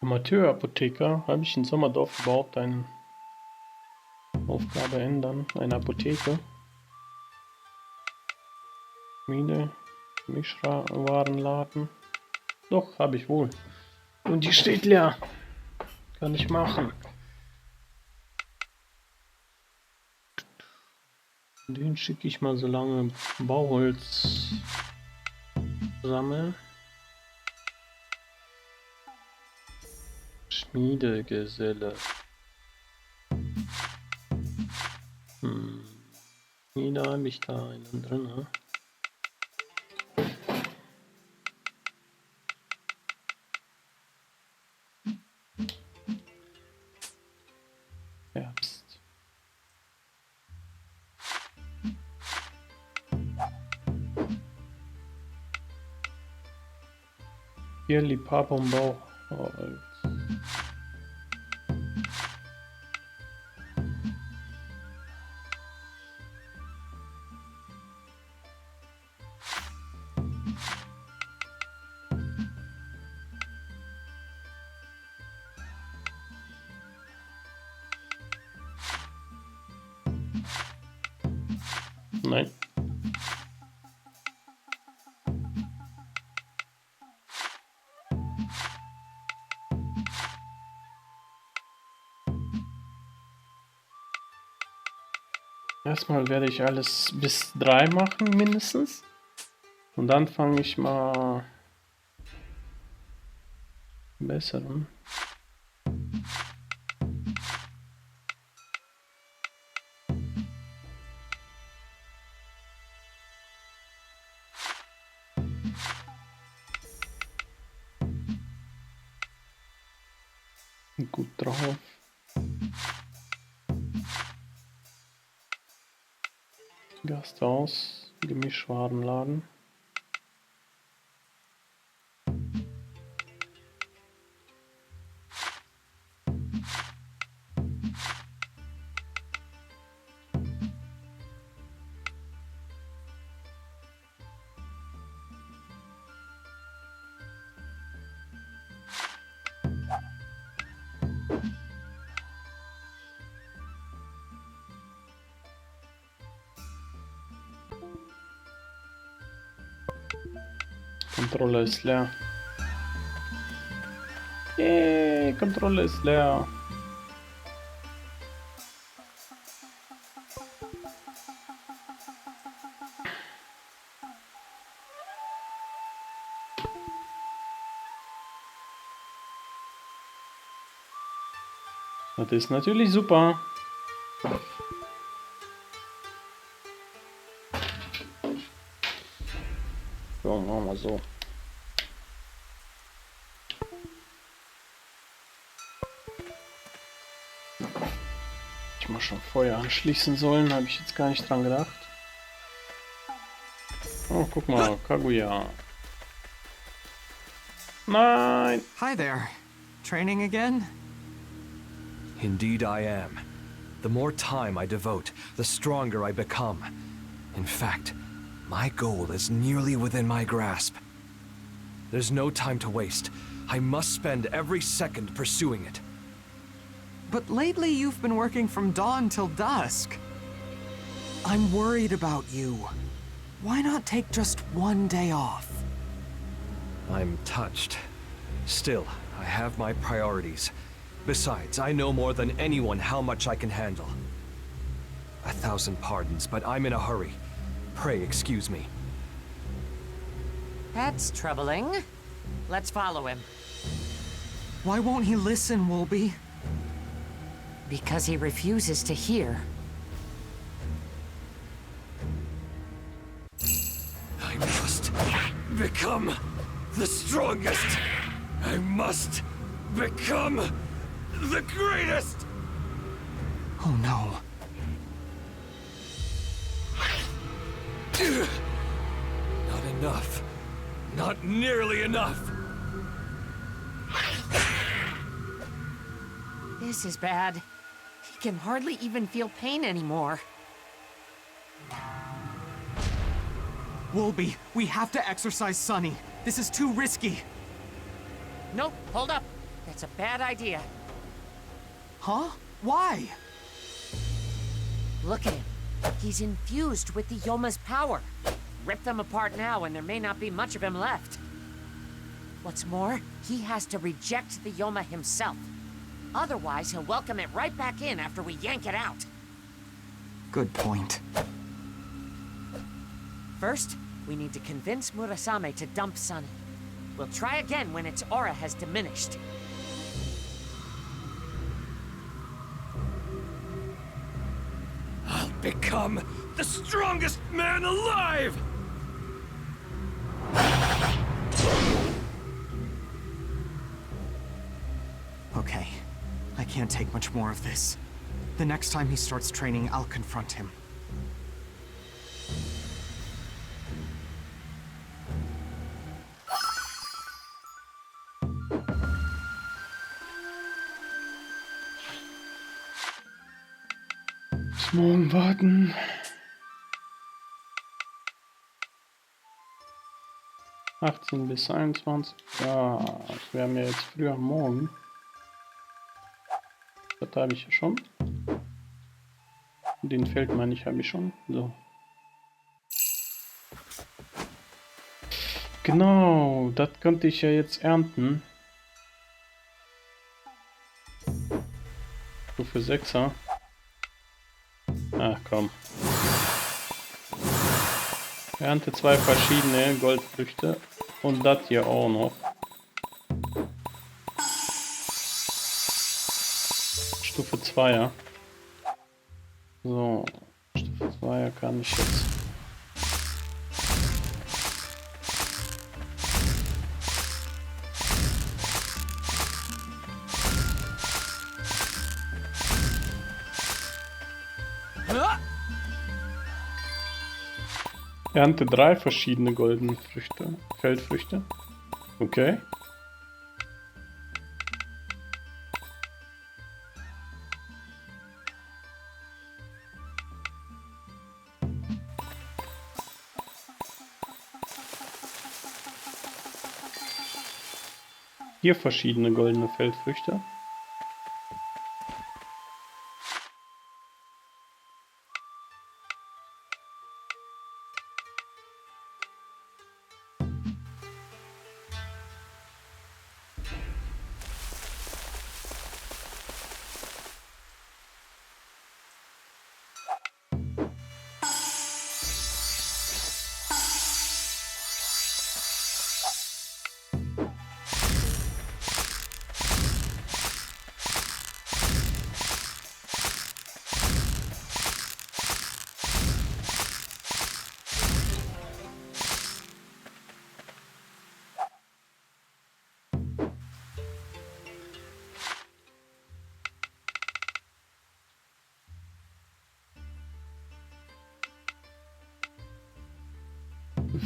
Amateurapotheker habe ich in Sommerdorf überhaupt eine Aufgabe ändern? Eine Apotheke? Schmiede, Mischwarenladen. Doch, habe ich wohl. Und die steht leer. Kann ich machen. Den schicke ich mal so lange Bauholz sammeln. Schmiedegeselle. Schmiede habe ich da einen drin, ne? Herbst. Hier Liebhaber und Bauholz. Nein. Erstmal werde ich alles bis 3 machen, mindestens. Und dann fange ich mal besseren. Gut drauf. Gasthaus. Gemischwarenladen. Kontrolle ist leer. Yay, Kontrolle ist leer. Das ist natürlich super. So, machen wir so. Ich muss schon Feuer anschließen sollen, habe ich jetzt gar nicht dran gedacht. Oh, guck mal, Kaguya. Nein! Hi there. Training again? Indeed I am. The more time I devote, the stronger I become. In fact, my goal is nearly within my grasp. There's no time to waste. I must spend every second pursuing it. But lately you've been working from dawn till dusk. I'm worried about you. Why not take just one day off? I'm touched. Still, I have my priorities. Besides, I know more than anyone how much I can handle. 1,000 pardons, but I'm in a hurry. Pray excuse me. That's troubling. Let's follow him. Why won't he listen, Wolby? Because he refuses to hear. I must become the strongest. I must become the greatest. Oh no. Not enough. Not nearly enough. This is bad. He can hardly even feel pain anymore. Wolby, we have to exercise Sunny. This is too risky. Nope, hold up. That's a bad idea. Huh? Why? Look at him. He's infused with the Yoma's power. Rip them apart now and there may not be much of him left. What's more, he has to reject the Yoma himself. Otherwise, he'll welcome it right back in after we yank it out. Good point. First, we need to convince Murasame to dump Sunny. We'll try again when its aura has diminished. I'll become the strongest man alive! Okay. I can't take much more of this. The next time he starts training, I'll confront him. Bis morgen warten. (18 bis 21). Ja, wir haben ja jetzt früher morgen. Das habe ich ja schon. Den Feld meine ich, habe ich schon. So. Genau, das könnte ich ja jetzt ernten. So für 6er. Ach komm. Ernte 2 verschiedene Goldfrüchte. Und das hier auch noch. Stufe 2er. So. Stufe 2er kann ich jetzt. Ernte 3 verschiedene goldene Früchte, Feldfrüchte. Okay. Hier verschiedene goldene Feldfrüchte.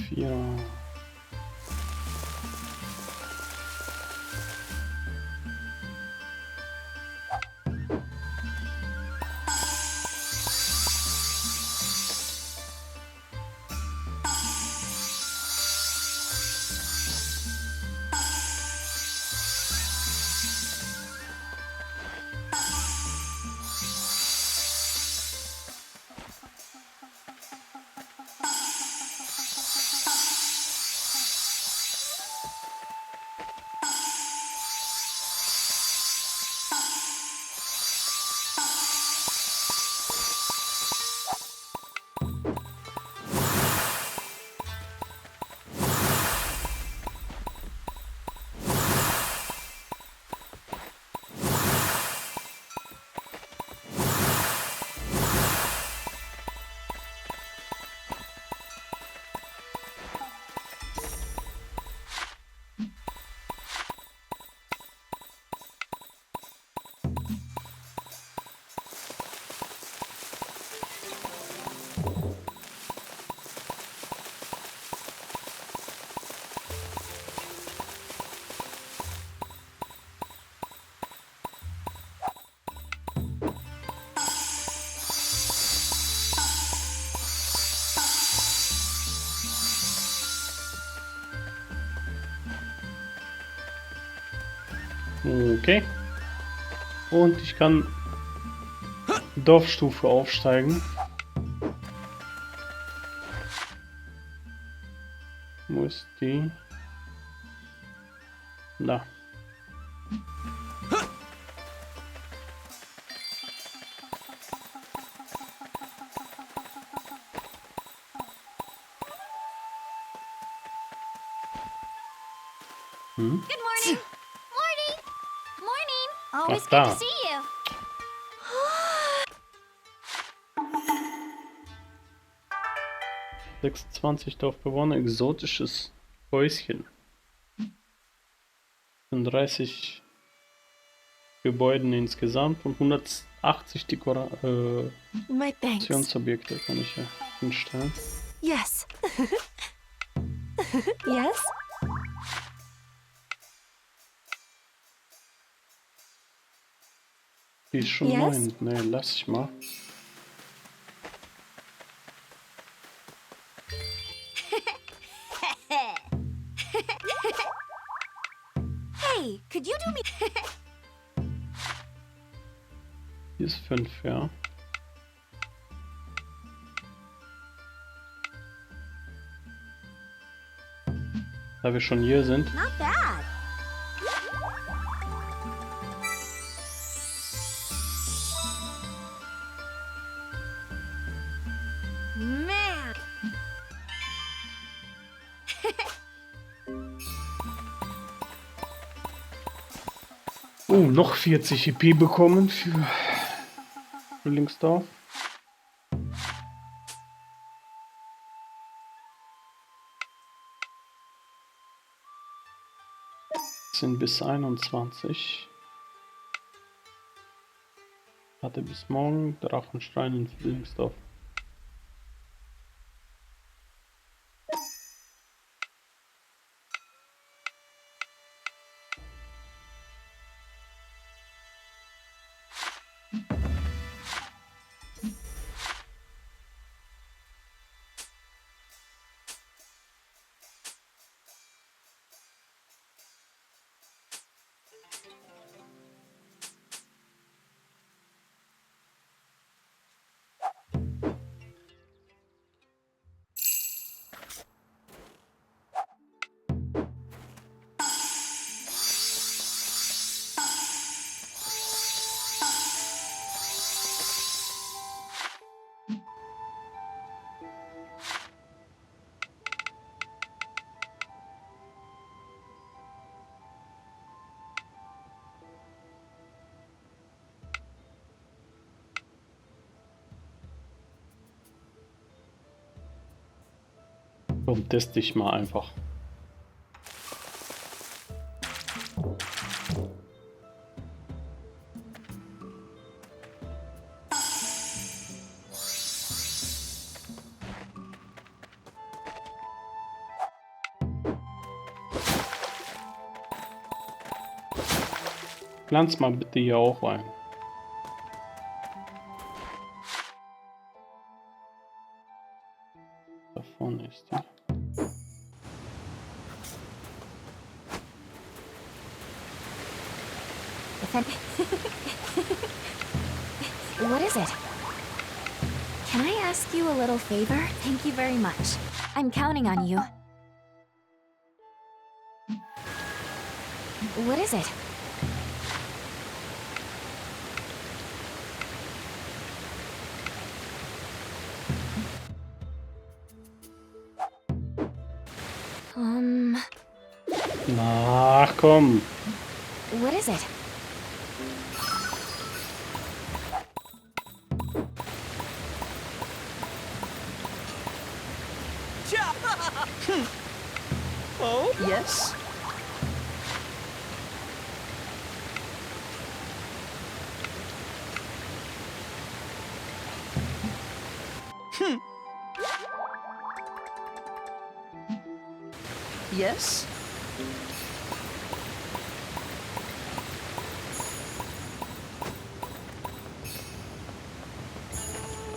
Vier. Okay. Und ich kann Dorfstufe aufsteigen. Wo ist die? Da. Hm? Good morning. Morning. Morning. Always Ach, good da. to see you. 26 Dorfbewohner, exotisches Häuschen. 30 Gebäuden insgesamt und 180 My thanks. Dekorationsobjekte kann ich ja hinstellen. Yes. Yes? Die ist schon Yes? 9. Ne, lass ich mal. Hey, could you do me? Hier ist 5, ja. Da wir schon hier sind. Not bad. Man. Oh, noch 40 EP bekommen für Frühlingsdorf. Sind bis 21. Warte bis morgen. Drachenschrein in Frühlingsdorf. Komm, teste ich mal einfach. Pflanz mal bitte hier auch rein. Da vorne ist die. What is it? Can I ask you a little favor? Thank you very much. I'm counting on you. What is it? Ach komm. What is it? Oh, yes? Yes?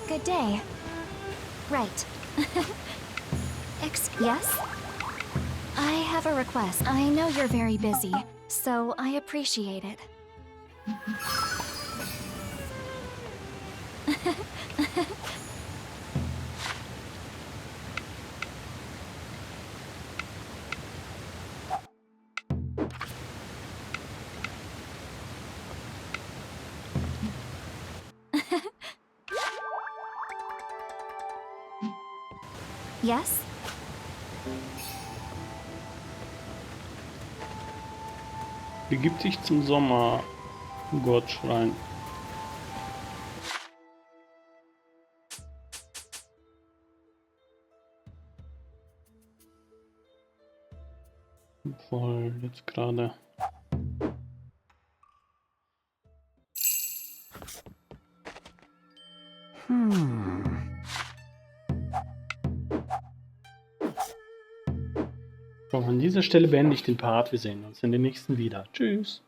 Good day. Right. Yes? I have a request. I know you're very busy, so I appreciate it. Yes? Begib dich zum Sommer, Gottschrein. Voll, jetzt gerade. So, an dieser Stelle beende ich den Part. Wir sehen uns in den nächsten wieder. Tschüss.